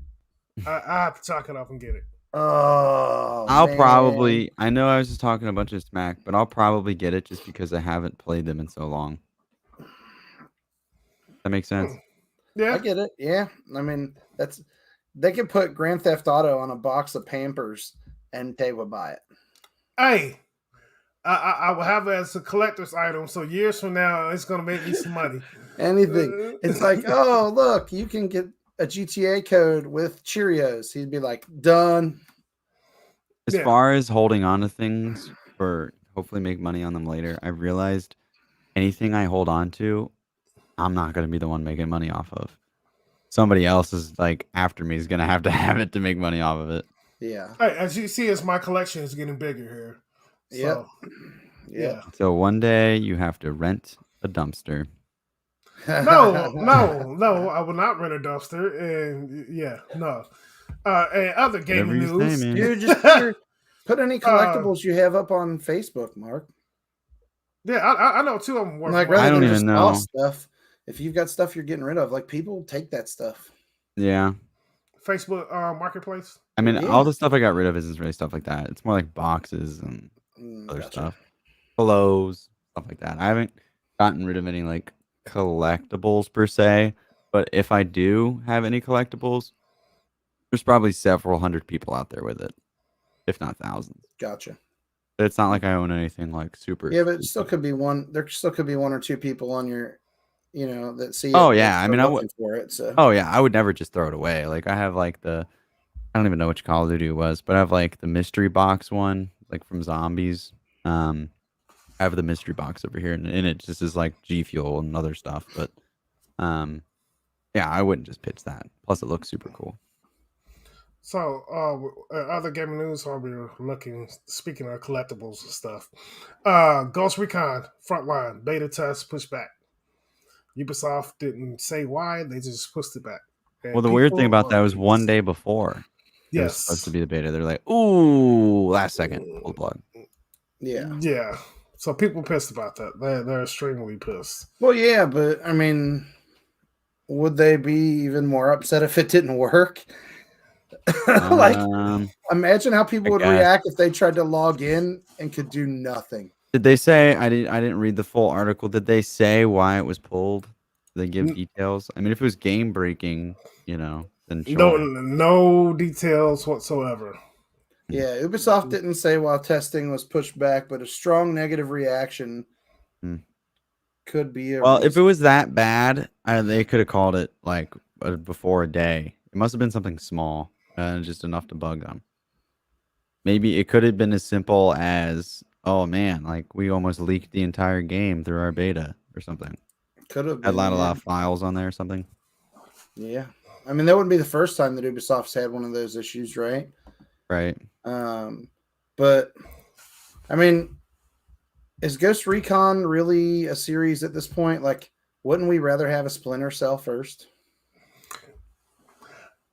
I have to chalk it up and get it. Oh, probably. I know I was just talking a bunch of smack, but I'll probably get it just because I haven't played them in so long. That makes sense. Yeah, I get it. Yeah, I mean they could put Grand Theft Auto on a box of Pampers and they would buy it. Hey, I will have it as a collector's item, so years from now it's gonna make me some money. Anything. It's like, oh look, you can get a GTA code with Cheerios. He'd be like, done. As far as holding on to things for hopefully make money on them later, I've realized anything I hold on to, I'm not going to be the one making money off of. Somebody else is like after me is going to have it to make money off of it. Yeah. Hey, as you see, as my collection is getting bigger here. So, yeah. So one day you have to rent a dumpster. No, I will not rent a dumpster. And and other gaming news. You just put any collectibles you have up on Facebook, Mark. Yeah, I know two of them work. Like, I don't even know stuff. If you've got stuff you're getting rid of, like people take that stuff. Yeah. Facebook Marketplace. I mean, all the stuff I got rid of isn't really stuff like that. It's more like boxes and other stuff, pillows, stuff like that. I haven't gotten rid of any like collectibles per se, but if I do have any collectibles, there's probably several hundred people out there with it, if not thousands. Gotcha. But it's not like I own anything like super. Yeah, but it still could be one. There still could be one or two people on your, that see. Oh yeah, I mean, I would for it. So. Oh yeah, I would never just throw it away. Like I have like I don't even know which Call of Duty it was, but I have like the mystery box one, like from Zombies. I have the mystery box over here, and it just is like G Fuel and other stuff. But yeah, I wouldn't just pitch that. Plus, it looks super cool. So, other gaming news, I'll be looking. Speaking of collectibles and stuff, Ghost Recon Frontline beta test pushed back. Ubisoft didn't say why; they just pushed it back. And well, the weird thing about that was one day before. Yes, it was supposed to be the beta. They're like, "Ooh, last second, pull the plug." Yeah. So people pissed about that. They're extremely pissed. Well, yeah, but I mean, would they be even more upset if it didn't work? Like, imagine how people would react if they tried to log in and could do nothing. Did they say? I didn't read the full article. Did they say why it was pulled? Did they give details? I mean, if it was game breaking, then No details whatsoever. Yeah, Ubisoft didn't say why testing was pushed back, but a strong negative reaction could be a Well, if it was that bad, they could have called it like before a day. It must have been something small, just enough to bug them. Maybe it could have been as simple as, oh man, like we almost leaked the entire game through our beta or something. Could have Had a lot of files on there or something. Yeah, I mean that wouldn't be the first time that Ubisoft's had one of those issues, right? Right. But I mean, is Ghost Recon really a series at this point? Like, wouldn't we rather have a Splinter Cell first?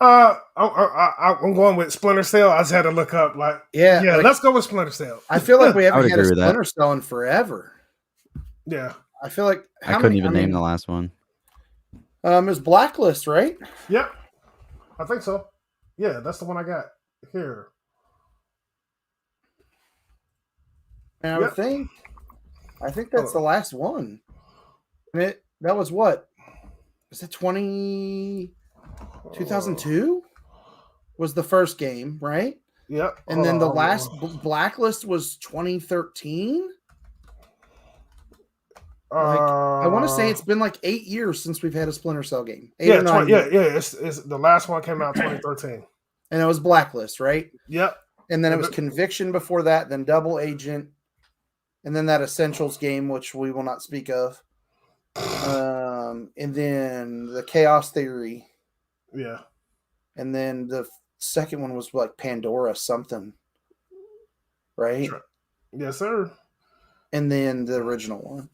I'm going with Splinter Cell. I just had to look up. Yeah, like, let's go with Splinter Cell. I feel like we haven't had a Splinter Cell in forever. Yeah, I feel like I couldn't even name the last one. It was Blacklist, right? Yep, I think so. Yeah, that's the one I got here. And I would think. I think that's the last one. That was what? Was it 2002? Was the first game, right? Yep. And then the last Blacklist was 2013. I want to say it's been like 8 years since we've had a Splinter Cell game. Yeah. It's the last one came out 2013, and it was Blacklist, right? Yep. And then it was Conviction before that, then Double Agent, and then that Essentials game, which we will not speak of. And then the Chaos Theory. Yeah. And then the second one was like Pandora something. Right? Sure. Yes, sir. And then the original one.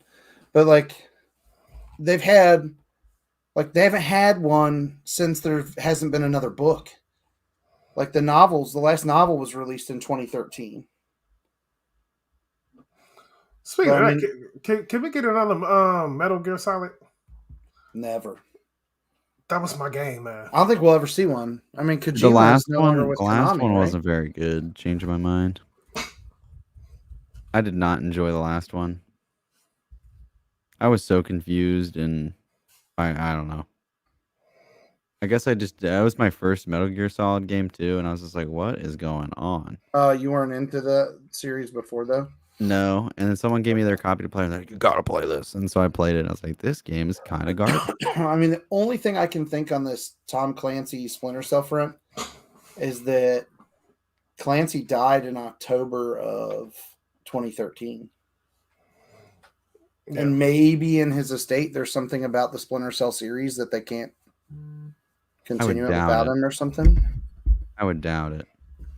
But like they haven't had one since there hasn't been another book. Like the last novel was released in 2013. Speaking of that, can we get another Metal Gear Solid? Never. That was my game, man. I don't think we'll ever see one. I mean, Kojima the last no one, with the last Konami, one right? wasn't very good. Changed my mind. I did not enjoy the last one. I was so confused, and I don't know. I guess that was my first Metal Gear Solid game too, and I was just like, what is going on? You weren't into the series before though? No, and then someone gave me their copy to play, and they're like, you gotta play this. And so I played it, and I was like, this game is kind of garbage. I mean, the only thing I can think on this Tom Clancy Splinter Cell front is that Clancy died in October of 2013. Yeah. And maybe in his estate, there's something about the Splinter Cell series that they can't continue it without him or something. I would doubt it.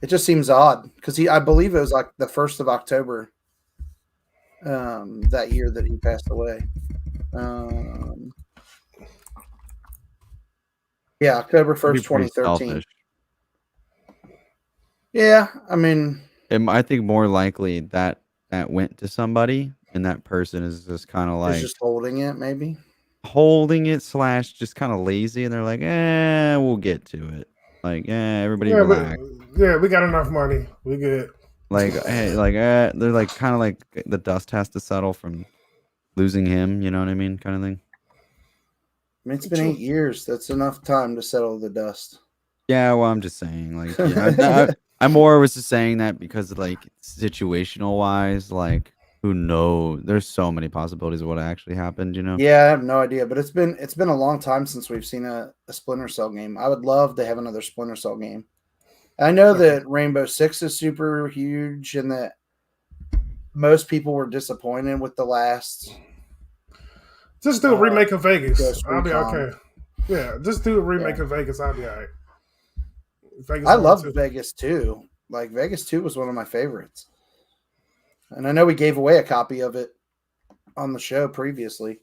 It just seems odd because I believe it was like the 1st of October that year that he passed away. Yeah, October 1st, 2013. Selfish. Yeah, I mean, I think more likely that went to somebody, and that person is just kind of like just holding it, maybe holding it / just kind of lazy, and they're like, we'll get to it. Like, everybody relax. We got enough money. We good. Like, they're like kind of like the dust has to settle from losing him. You know what I mean, kind of thing. I mean, it's been 8 years. That's enough time to settle the dust. Yeah, well, I'm just saying, like, I more was just saying that because, like, situational wise, like, who knows? There's so many possibilities of what actually happened, you know? Yeah, I have no idea, but it's been a long time since we've seen a Splinter Cell game. I would love to have another Splinter Cell game. I know that Rainbow Six is super huge and that most people were disappointed with the last. Just do a remake of Vegas. I'll be okay. Yeah, just do a remake of Vegas. I'll be all right. I loved Vegas 2. Like, Vegas 2 was one of my favorites. And I know we gave away a copy of it on the show previously.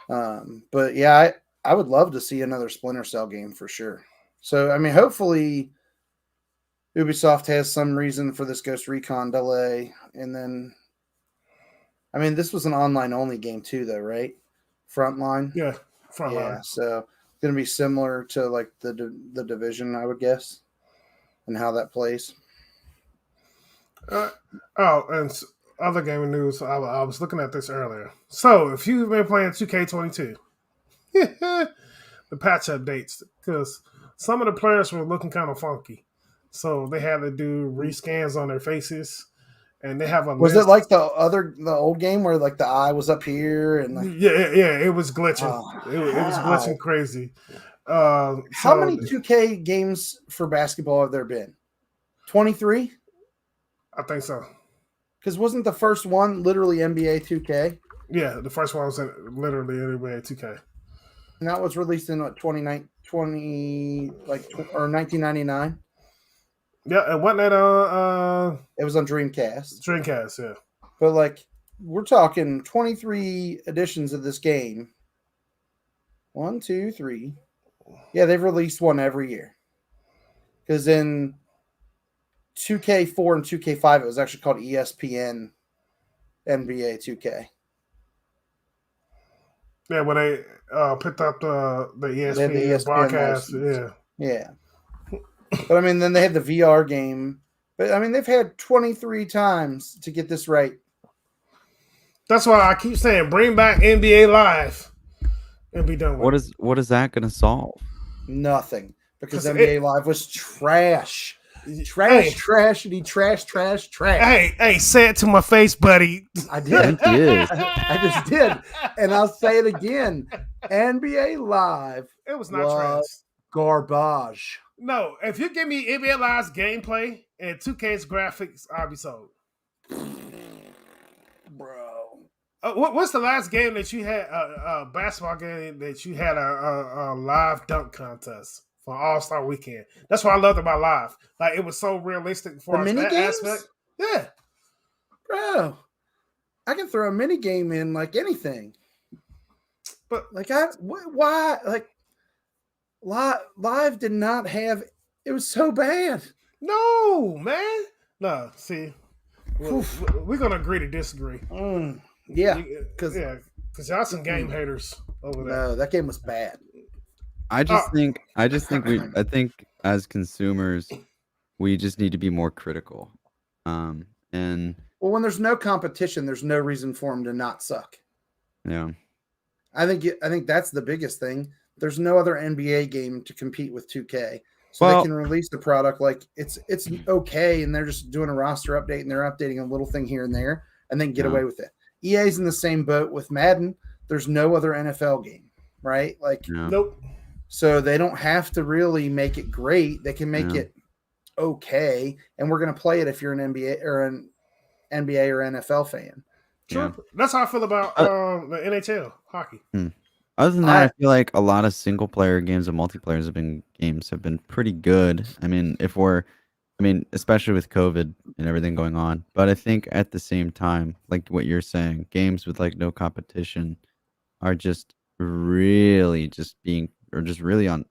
But yeah, I would love to see another Splinter Cell game for sure. So, I mean, hopefully Ubisoft has some reason for this Ghost Recon delay. And then, I mean, this was an online only game too, though, right? Frontline. Yeah, Frontline. Yeah, so it's going to be similar to like the Division, I would guess, and how that plays. And other gaming news, I was looking at this earlier. So, if you've been playing 2K22, the patch updates, because some of the players were looking kind of funky, so they had to do rescans on their faces, and they have a Was list. it like the old game where like the eye was up here and like Yeah, it was glitching. Oh, It was glitching crazy. How many 2K games for basketball have there been? 23? I think so. Because wasn't the first one literally NBA 2K? Yeah, the first one was literally NBA 2K. And that was released in what, 1999? Yeah, and wasn't that It was on Dreamcast. Dreamcast, yeah. But like we're talking 23 editions of this game. 1, 2, 3. Yeah, they've released one every year. Because in 2K4 and 2K5, it was actually called ESPN NBA 2K. Yeah, when they picked up the ESPN, the ESPN broadcast, license. Yeah. But I mean, then they had the VR game. But I mean, they've had 23 times to get this right. That's why I keep saying bring back NBA Live and be done with it. What is that going to solve? Nothing. Because NBA Live was trash. Trash. Hey, say it to my face, buddy. I did. I just did. And I'll say it again. NBA Live. It was not trash. Garbage. No, if you give me NBA Live's gameplay and 2K's graphics, I'll be sold. Bro. What's the last game that you had, a basketball game that you had a live dunk contest for All-Star Weekend? That's what I loved about Live. Like, it was so realistic for that aspect. Yeah. Bro, I can throw a mini game in like anything. But like, why? Like, Live did not have. It was so bad. No, man. No, see, we're gonna agree to disagree. Yeah, because y'all some game haters over there. No, that game was bad. I think as consumers, we just need to be more critical. And when there's no competition, there's no reason for them to not suck. Yeah, I think that's the biggest thing. There's no other NBA game to compete with 2K. So they can release the product like it's okay, and they're just doing a roster update and they're updating a little thing here and there and then get away with it. EA's in the same boat with Madden. There's no other NFL game, right? Like nope. So they don't have to really make it great. They can make it okay, and we're going to play it if you're an NBA or NFL fan. Sure. Yeah. That's how I feel about the NHL hockey. Other than that, I feel like a lot of single player games and multiplayer games have been pretty good. I mean, especially with COVID and everything going on. But I think at the same time, like what you're saying, games with like no competition are just really really on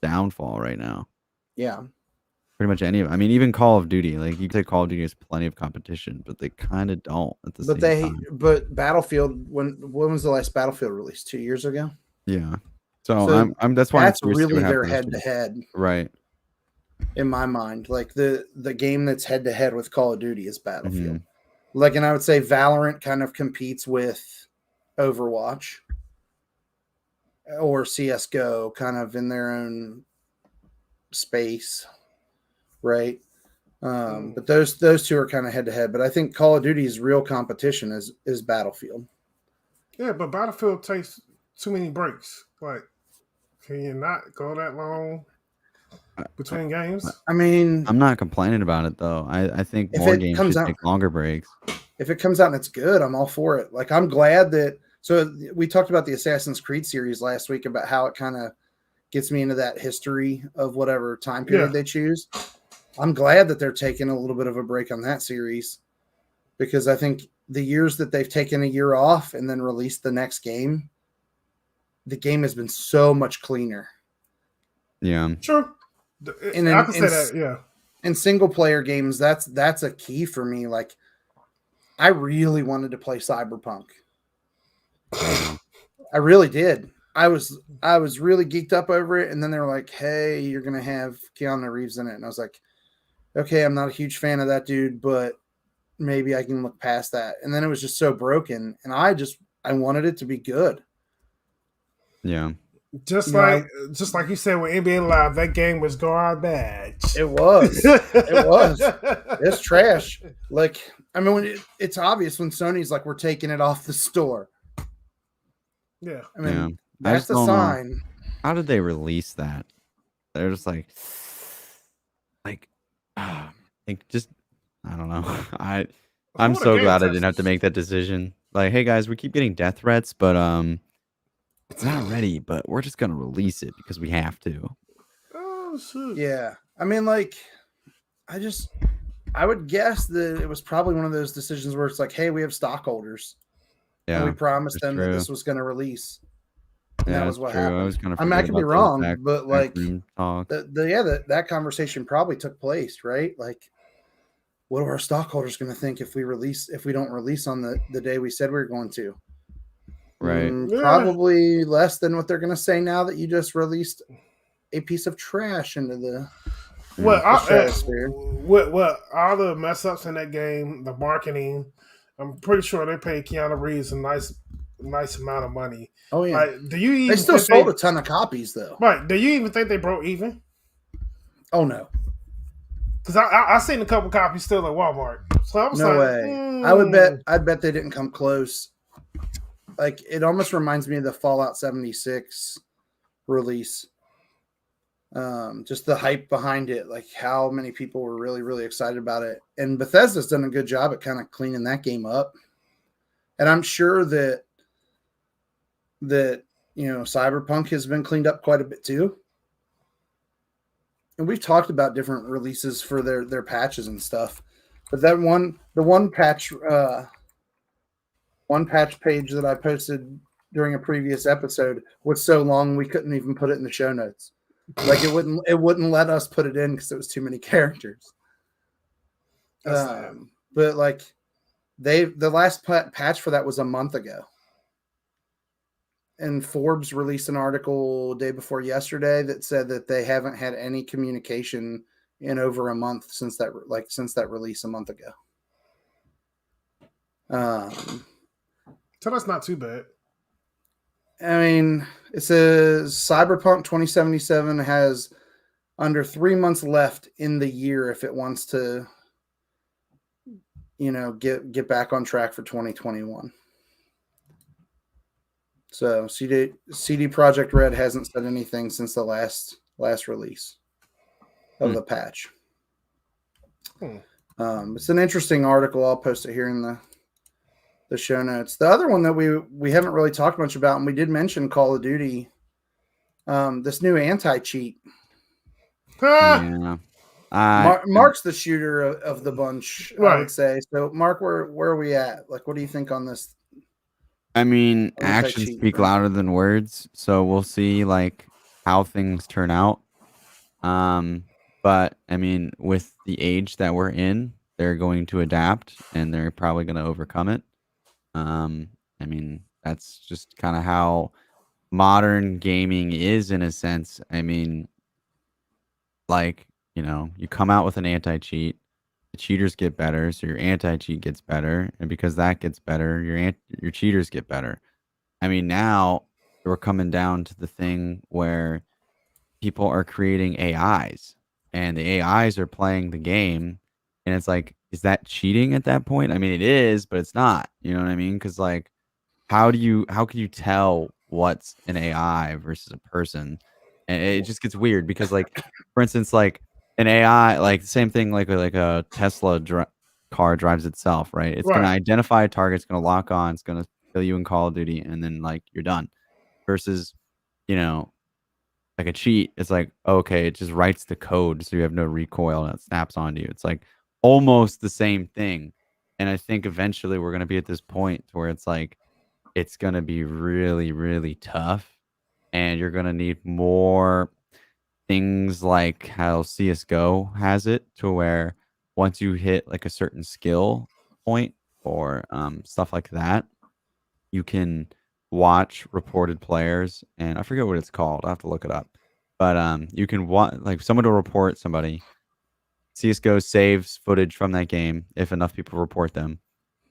downfall right now. Yeah. Pretty much any of it. I mean, even Call of Duty. Like you could say Call of Duty has plenty of competition, but they kind of don't at the same time. But Battlefield, when was the last Battlefield released? 2 years ago? Yeah. So I'm that's why that's really their head to head. Right. In my mind. Like the game that's head to head with Call of Duty is Battlefield. Mm-hmm. Like, and I would say Valorant kind of competes with Overwatch or CSGO kind of in their own space. Right. But those two are kind of head to head. But I think Call of Duty's real competition is Battlefield. Yeah, but Battlefield takes too many breaks. Like, can you not go that long between games? I mean, I'm not complaining about it though. I think more games should take longer breaks. If it comes out and it's good, I'm all for it. Like, I'm glad that. So we talked about the Assassin's Creed series last week about how it kind of gets me into that history of whatever time period they choose. I'm glad that they're taking a little bit of a break on that series because I think the years that they've taken a year off and then released the next game, the game has been so much cleaner. Yeah. Sure. I can say that, yeah. In single player games, that's a key for me. Like, I really wanted to play Cyberpunk. I really did. I was really geeked up over it, and then they were like, hey, you're going to have Keanu Reeves in it. And I was like, okay, I'm not a huge fan of that dude, but maybe I can look past that. And then it was just so broken, and I wanted it to be good. Yeah. Just like you said with NBA Live, that game was garbage. It was. It was. It's trash. Like, I mean, when it's obvious when Sony's like, we're taking it off the store. Yeah. I mean, that's the sign. Know. How did they release that? They're just like, I don't know. I'm so glad I didn't have to make that decision. Like, hey guys, we keep getting death threats, but it's not ready, but we're just gonna release it because we have to. Oh shoot. Yeah. I mean, like, I would guess that it was probably one of those decisions where it's like, hey, we have stockholders. Yeah. And we promised them that this was gonna release. And that was what happened. I mean, I could be wrong, but like that conversation probably took place, right? Like, what are our stockholders going to think if we don't release on the day we said we were going to? Right. Probably less than what they're going to say now that you just released a piece of trash into the stratosphere. All the mess ups in that game, the marketing, I'm pretty sure they paid Keanu Reeves a nice amount of money. Oh yeah. Like, they still sold a ton of copies though. Right. Do you even think they broke even? Oh no. Because I seen a couple copies still at Walmart. So I was no way. I'd bet they didn't come close. Like, it almost reminds me of the Fallout 76 release. Just the hype behind it, like how many people were really, really excited about it. And Bethesda's done a good job at kind of cleaning that game up. And I'm sure that Cyberpunk has been cleaned up quite a bit too. And we've talked about different releases for their patches and stuff. But the one patch page that I posted during a previous episode was so long we couldn't even put it in the show notes. Like, it wouldn't let us put it in because it was too many characters. But like, the last patch for that was a month ago. And Forbes released an article day before yesterday that said that they haven't had any communication in over a month since that release a month ago. So that's not too bad. I mean, it says Cyberpunk 2077 has under 3 months left in the year if it wants to, get back on track for 2021. So CD Projekt Red hasn't said anything since the last release of the patch. It's an interesting article. I'll post it here in the show notes. The other one that we haven't really talked much about, and we did mention Call of Duty, this new anti-cheat. Yeah. Mark's the shooter of the bunch, right. I would say. So, Mark, where are we at? Like, what do you think on this? I mean, actions speak louder than words, so we'll see like how things turn out. But I mean, with the age that we're in, they're going to adapt and they're probably going to overcome it. I mean, that's just kind of how modern gaming is in a sense. I mean, like, you come out with an anti-cheat, the cheaters get better, so your anti-cheat gets better, and because that gets better, your cheaters get better. I mean, now we're coming down to the thing where people are creating AIs, and the AIs are playing the game, and it's like, is that cheating at that point? I mean, it is, but it's not. You know what I mean? Because like, how can you tell what's an AI versus a person? And it just gets weird because, like, for instance, like an AI, like the same thing, like a Tesla car drives itself, right? It's going to identify a target, it's going to lock on, it's going to kill you in Call of Duty, and then like you're done. Versus, like a cheat, it's like, okay, it just writes the code, so you have no recoil, and it snaps onto you. It's like almost the same thing. And I think eventually we're going to be at this point where it's like, it's going to be really, really tough. And you're going to need more things like how CSGO has it, to where once you hit like a certain skill point or stuff like that, you can watch reported players. And I forget what it's called. I have to look it up. But you can watch, like, someone will report somebody. CSGO saves footage from that game if enough people report them.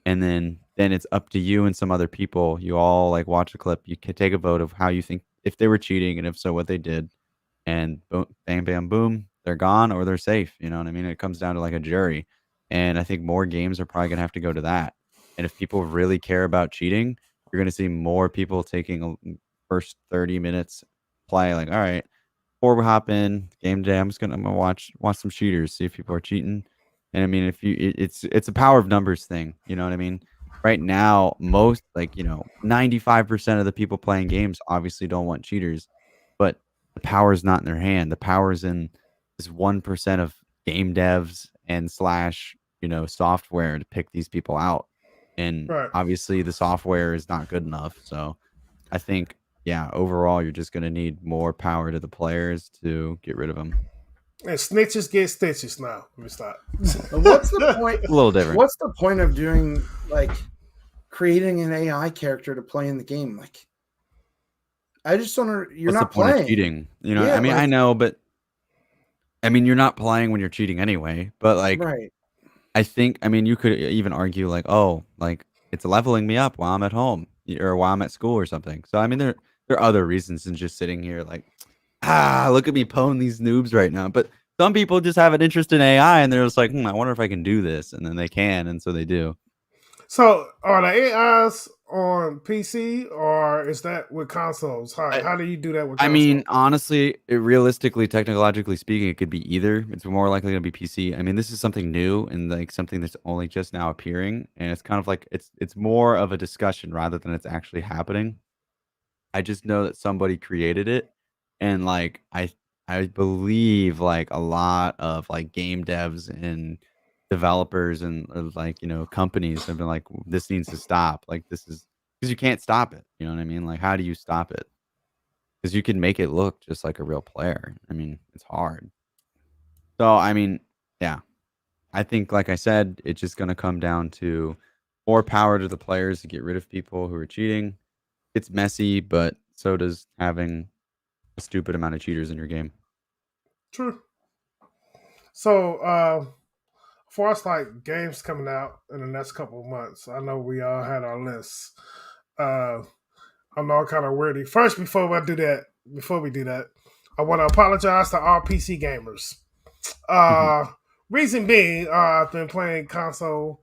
And then it's up to you and some other people. You all like watch a clip. You can take a vote of how you think if they were cheating, and if so, what they did, and boom, bam, bam, boom, they're gone or they're safe. You know what I mean? It comes down to like a jury, and I think more games are probably gonna have to go to that. And if people really care about cheating, you're gonna see more people taking first 30 minutes play. Like, all right, before we hop in game day, I'm gonna watch some cheaters, see if people are cheating. And I mean, if you, it's a power of numbers thing. You know what I mean? Right now, most 95% of the people playing games obviously don't want cheaters, but the power is not in their hand. The power is in this 1% of game devs and slash software to pick these people out. And Right. obviously, the software is not good enough. So I think, yeah, overall, you're just going to need more power to the players to get rid of them. And snitches get stitches now. Let me stop. What's the point? A little different. What's the point of doing creating an AI character to play in the game? Like, I just don't. You're What's not the point playing. of cheating? You know, Yeah, I mean, I know, but I mean, you're not playing when you're cheating anyway. But right. I think, I mean, you could even argue it's leveling me up while I'm at home or while I'm at school or something. So I mean, there are other reasons than just sitting here look at me pwn these noobs right now. But some people just have an interest in AI and they're just like, I wonder if I can do this, and then they can, and so they do. So are the AIs on PC or is that with consoles? How do you do that with consoles? I mean, honestly, realistically, technologically speaking, it could be either. It's more likely to be PC. I mean, this is something new and something that's only just now appearing, and it's kind of it's more of a discussion rather than it's actually happening. I just know that somebody created it, and I believe a lot of game devs and developers and companies have been like, this needs to stop. This is because you can't stop it. You know what I mean? How do you stop it? Because you can make it look just like a real player. I mean, it's hard. So, I mean, yeah. I think, like I said, it's just going to come down to more power to the players to get rid of people who are cheating. It's messy, but so does having a stupid amount of cheaters in your game. True. So, for us, games coming out in the next couple of months, I know we all had our lists. I'm all kind of weirdy. First, before we do that, I want to apologize to all PC gamers. Reason being, I've been playing console,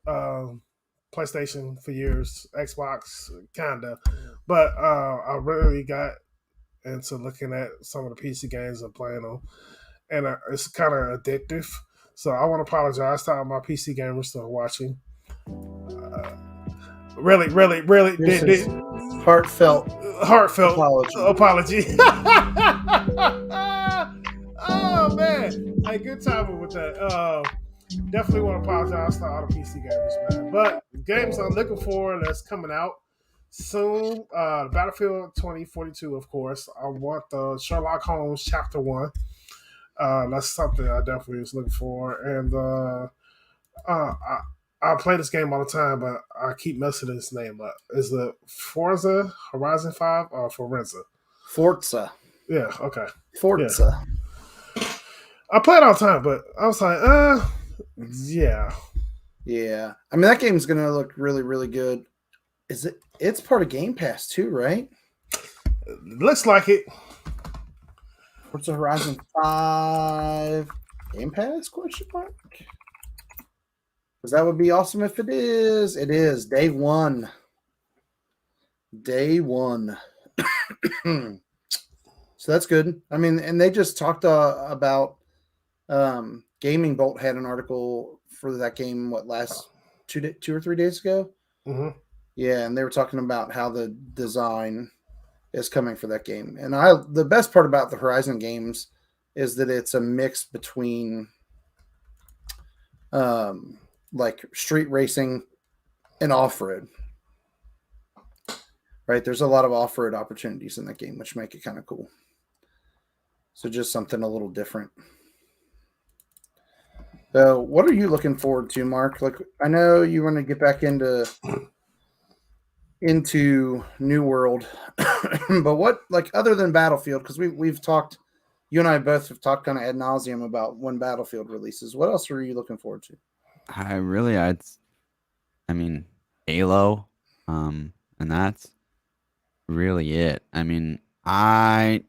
PlayStation for years, Xbox kinda, but I really got into looking at some of the PC games and playing them, and it's kind of addictive. So I want to apologize to all my PC gamers that are watching. Really, Heartfelt apology. Oh man, hey, good timing with that. Definitely want to apologize to all the PC gamers, man. But the games I'm looking for that's coming out soon, Battlefield 2042, of course. I want the Sherlock Holmes Chapter 1. That's something I definitely was looking for. And I play this game all the time, but I keep messing this name up. Is it Forza Horizon 5 or Forza? Yeah, okay. Forza. Yeah. I play it all the time, but I was like, yeah. Yeah. I mean, that game's going to look really, really good. It's part of Game Pass too, right? It looks like it. Forza Horizon 5 Game Pass, question mark? Because that would be awesome if it is. It is. Day one. So that's good. I mean, and they just talked about Gaming Bolt had an article for that game, last 2 or 3 days ago? Mm-hmm. Yeah, and they were talking about how the design is coming for that game. And the best part about the Horizon games is that it's a mix between street racing and off-road. Right? There's a lot of off-road opportunities in that game, which make it kind of cool. So just something a little different. So what are you looking forward to, Mark? I know you want to get back into New World, but what, other than Battlefield, because we've talked, you and I both have talked kind of ad nauseum about when Battlefield releases. What else are you looking forward to? Halo, and that's really it. I mean, I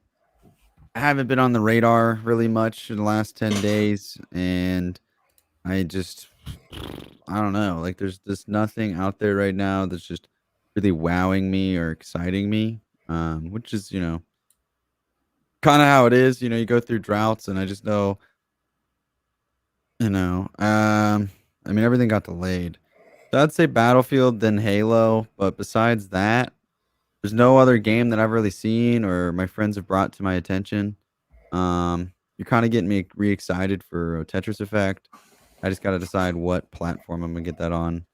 haven't been on the radar really much in the last 10 days, and I don't know. Like, there's just nothing out there right now that's just really wowing me or exciting me, which is, kind of how it is. You go through droughts, and I just know, I mean, everything got delayed. So I'd say Battlefield, then Halo, but besides that, there's no other game that I've really seen or my friends have brought to my attention. You're kind of getting me re-excited for Tetris Effect. I just got to decide what platform I'm gonna get that on.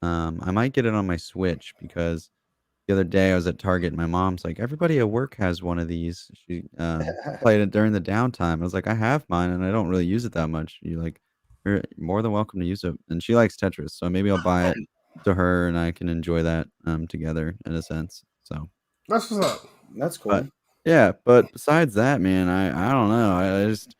I might get it on my Switch because the other day I was at Target and my mom's like, everybody at work has one of these. She played it during the downtime. I was like, I have mine and I don't really use it that much. You're more than welcome to use it. And she likes Tetris, so maybe I'll buy it to her and I can enjoy that together in a sense. So That's what's up. That's cool. but yeah, but besides that, man, I don't know. I just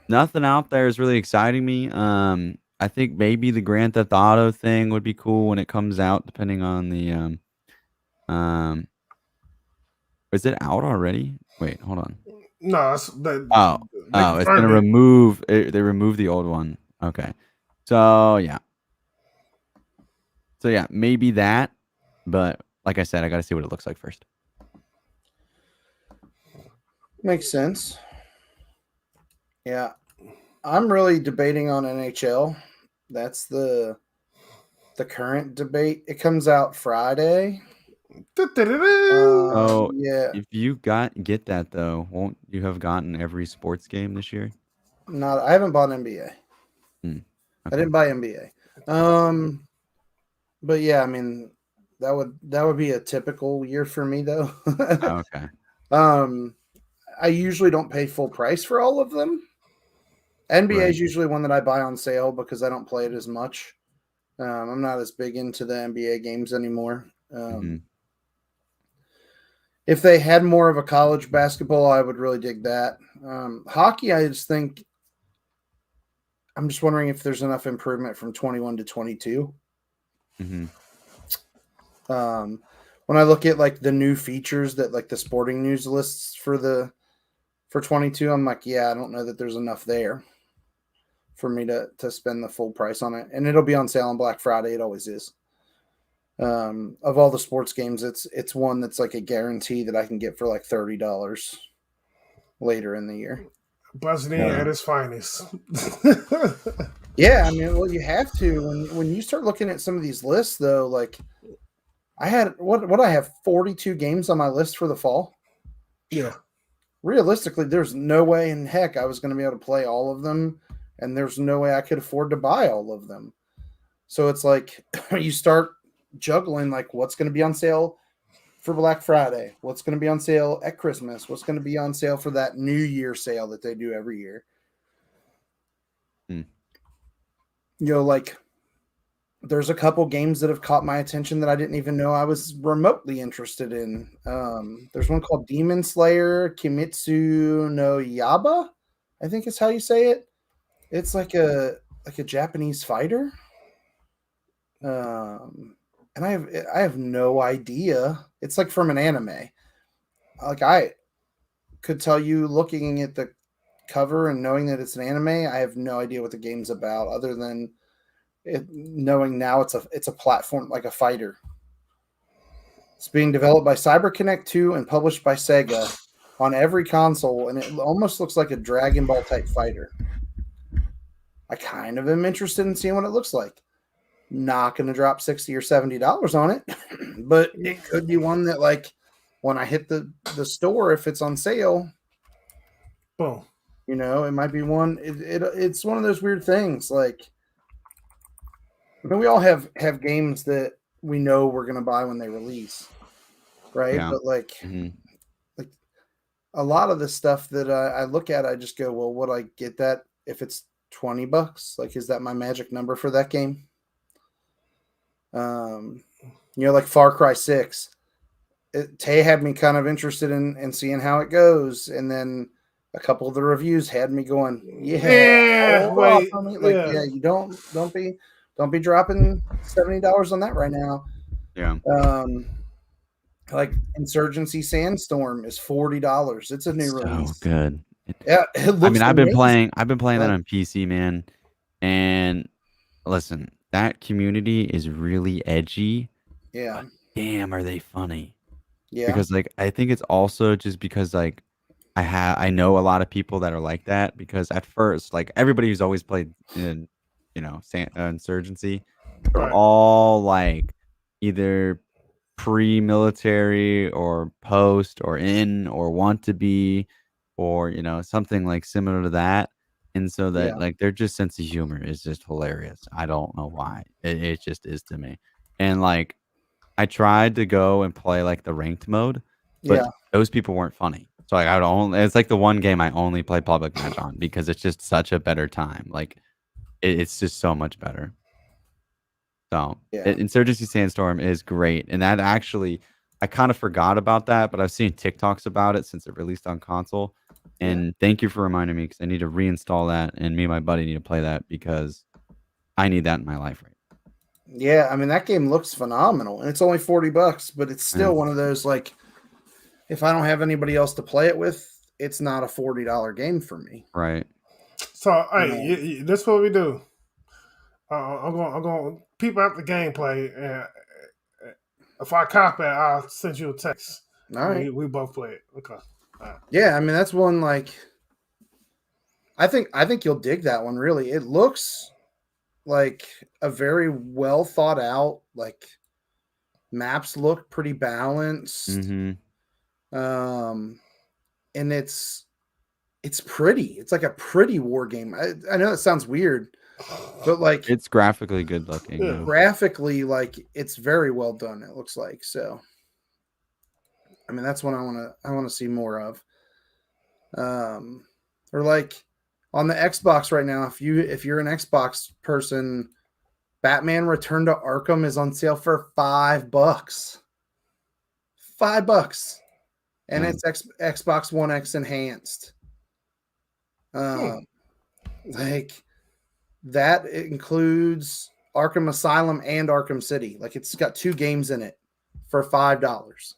nothing out there is really exciting me. I think maybe the Grand Theft Auto thing would be cool when it comes out, depending on the um. Is it out already? Wait, hold on. No, it's the Oh, it's gonna remove. They removed the old one. Okay, so yeah, maybe that. But like I said, I got to see what it looks like first. Makes sense. Yeah, I'm really debating on NHL. That's the current debate. It comes out Friday. Oh, yeah. If you get that though, won't you have gotten every sports game this year? I haven't bought NBA. Okay. I didn't buy NBA. But yeah, I mean that would be a typical year for me though. Okay. I usually don't pay full price for all of them. NBA Right. is usually one that I buy on sale because I don't play it as much. I'm not as big into the NBA games anymore. If they had more of a college basketball, I would really dig that. Hockey, I just think I'm just wondering if there's enough improvement from 21 to 22. When I look at like the new features that like the sporting news lists for 22, I'm like, yeah, I don't know that there's enough there for me to spend the full price on it. And it'll be on sale on Black Friday. It always is. Of all the sports games, it's one that's like a guarantee that I can get for like $30 later in the year. Buzzing at its finest. Yeah, I mean, well, you have to when you start looking at some of these lists, though. Like, I had what I have 42 games on my list for the fall. Yeah. Realistically, there's no way in heck I was going to be able to play all of them, and there's no way I could afford to buy all of them. So it's like you start juggling like what's going to be on sale for Black Friday, what's going to be on sale at Christmas, what's going to be on sale for that New Year sale that they do every year. Like there's a couple games that have caught my attention that I didn't even know I was remotely interested in. There's one called Demon Slayer Kimetsu no Yaiba, I think is how you say it. It's like a Japanese fighter. And I have no idea. It's like from an anime. Like I could tell you looking at the cover and knowing that it's an anime, I have no idea what the game's about other than knowing now it's a platform like a fighter. It's being developed by CyberConnect 2 and published by Sega on every console, and it almost looks like a Dragon Ball type fighter. I kind of am interested in seeing what it looks like. Not going to drop $60 or $70 on it, but it could be one that, like, when I hit the store, if it's on sale, boom, it might be one. It's one of those weird things. Like, I mean, we all have games that we know we're going to buy when they release, right? Yeah. But like a lot of the stuff that I look at, I just go, well, would I get that if it's $20? Like, is that my magic number for that game? Like Far Cry 6. Tay had me kind of interested in seeing how it goes, and then a couple of the reviews had me going, you don't be dropping $70 on that right now. Yeah. Like Insurgency Sandstorm is $40. It's a new release. So good. Yeah, it looks. I mean, I've been playing that But- on PC, man. And listen, that community is really edgy. Yeah, Damn, are they funny? yeah, Because like I think it's also just because like I know a lot of people that are like that, because at first like everybody who's always played in Insurgency, they're Right. all like either pre-military or post or in or want to be, or something like similar to that. And so that Yeah. like their just sense of humor is just hilarious. I don't know why. It just is to me. And like I tried to go and play like the ranked mode, but yeah. those people weren't funny. So like I would only, it's like the one game I only play public match on because it's just such a better time. Like it's just so much better. So Yeah. Insurgency Sandstorm is great. And that actually, I kind of forgot about that, but I've seen TikToks about it since it released on console. And thank you for reminding me, because I need to reinstall that, and me and my buddy need to play that because I need that in my life right now. Yeah, I mean that game looks phenomenal, and it's only $40, but it's still one of those like, if I don't have anybody else to play it with, it's not a $40 game for me. Right. So, hey, this is what we do. I'm going to peep out the gameplay, and if I copy it, I'll send you a text. All right. We both play it. Okay. Yeah, I mean that's one like. I think you'll dig that one. Really, it looks like a very well thought out. Like maps look pretty balanced. Mm-hmm. And it's pretty. It's like a pretty war game. I know that sounds weird, but like it's graphically good looking. Yeah. Graphically, like it's very well done. It looks like so. I mean, that's what I want to see more of. Or like on the Xbox right now, if you're an Xbox person, Batman Return to Arkham is on sale for $5. $5. And it's Xbox One X enhanced. Like that includes Arkham Asylum and Arkham City. Like it's got 2 games in it for $5.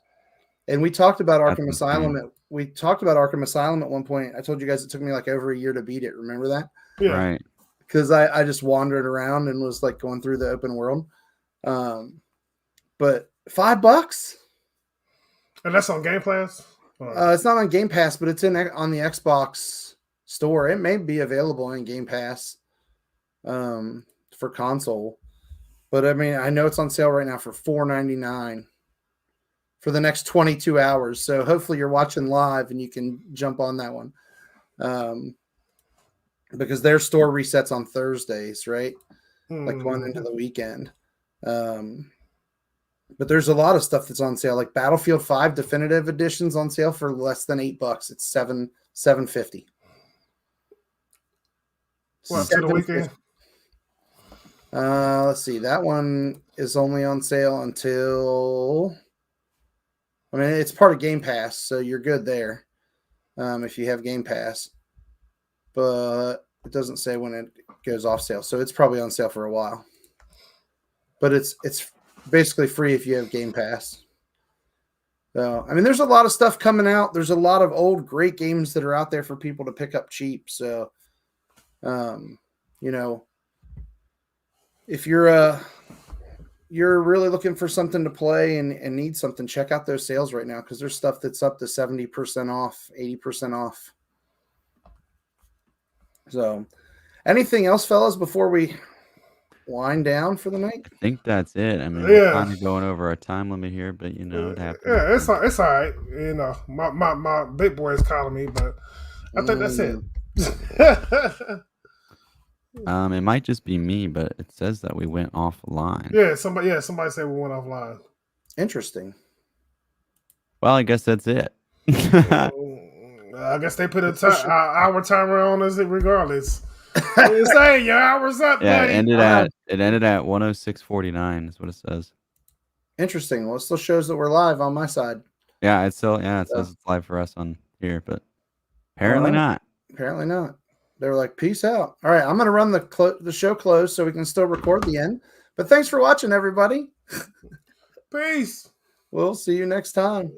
And we talked about Arkham Asylum. We talked about Arkham Asylum at one point. I told you guys it took me like over a year to beat it. Remember that? Yeah. Right. Because I just wandered around and was like going through the open world. But $5? And that's on Game Pass? It's not on Game Pass, but it's on the Xbox store. It may be available in Game Pass for console. But I mean, I know it's on sale right now for $4.99 for the next 22 hours. So hopefully you're watching live and you can jump on that one. Because their store resets on Thursdays, right? Like going into the weekend. But there's a lot of stuff that's on sale, like Battlefield 5 Definitive Edition's on sale for less than $8. It's $7.50. What, to the weekend? Let's see. That one is only on sale until. I mean, it's part of Game Pass, so you're good there. If you have Game Pass, but it doesn't say when it goes off sale, so it's probably on sale for a while. But it's basically free if you have Game Pass. So, I mean, there's a lot of stuff coming out. There's a lot of old great games that are out there for people to pick up cheap. So, if you're really looking for something to play and need something, check out those sales right now because there's stuff that's up to 70% off, 80% off. So, anything else, fellas, before we wind down for the night? I think that's it. I mean, we're kind of going over our time limit here, but it happens. Yeah, it's all right. My big boy is calling me, but I think that's it. It might just be me, but it says that we went offline. Yeah, somebody said we went offline. Interesting. Well, I guess that's it. I guess they put our timer on us regardless. Say your hour's up. Yeah, buddy. it ended at 106:49 is what it says. Interesting. Well, it still shows that we're live on my side. Yeah, it says it's live for us on here, but apparently not. Apparently not. They were like, peace out. All right, I'm going to run the show closed so we can still record the end. But thanks for watching, everybody. Peace. We'll see you next time.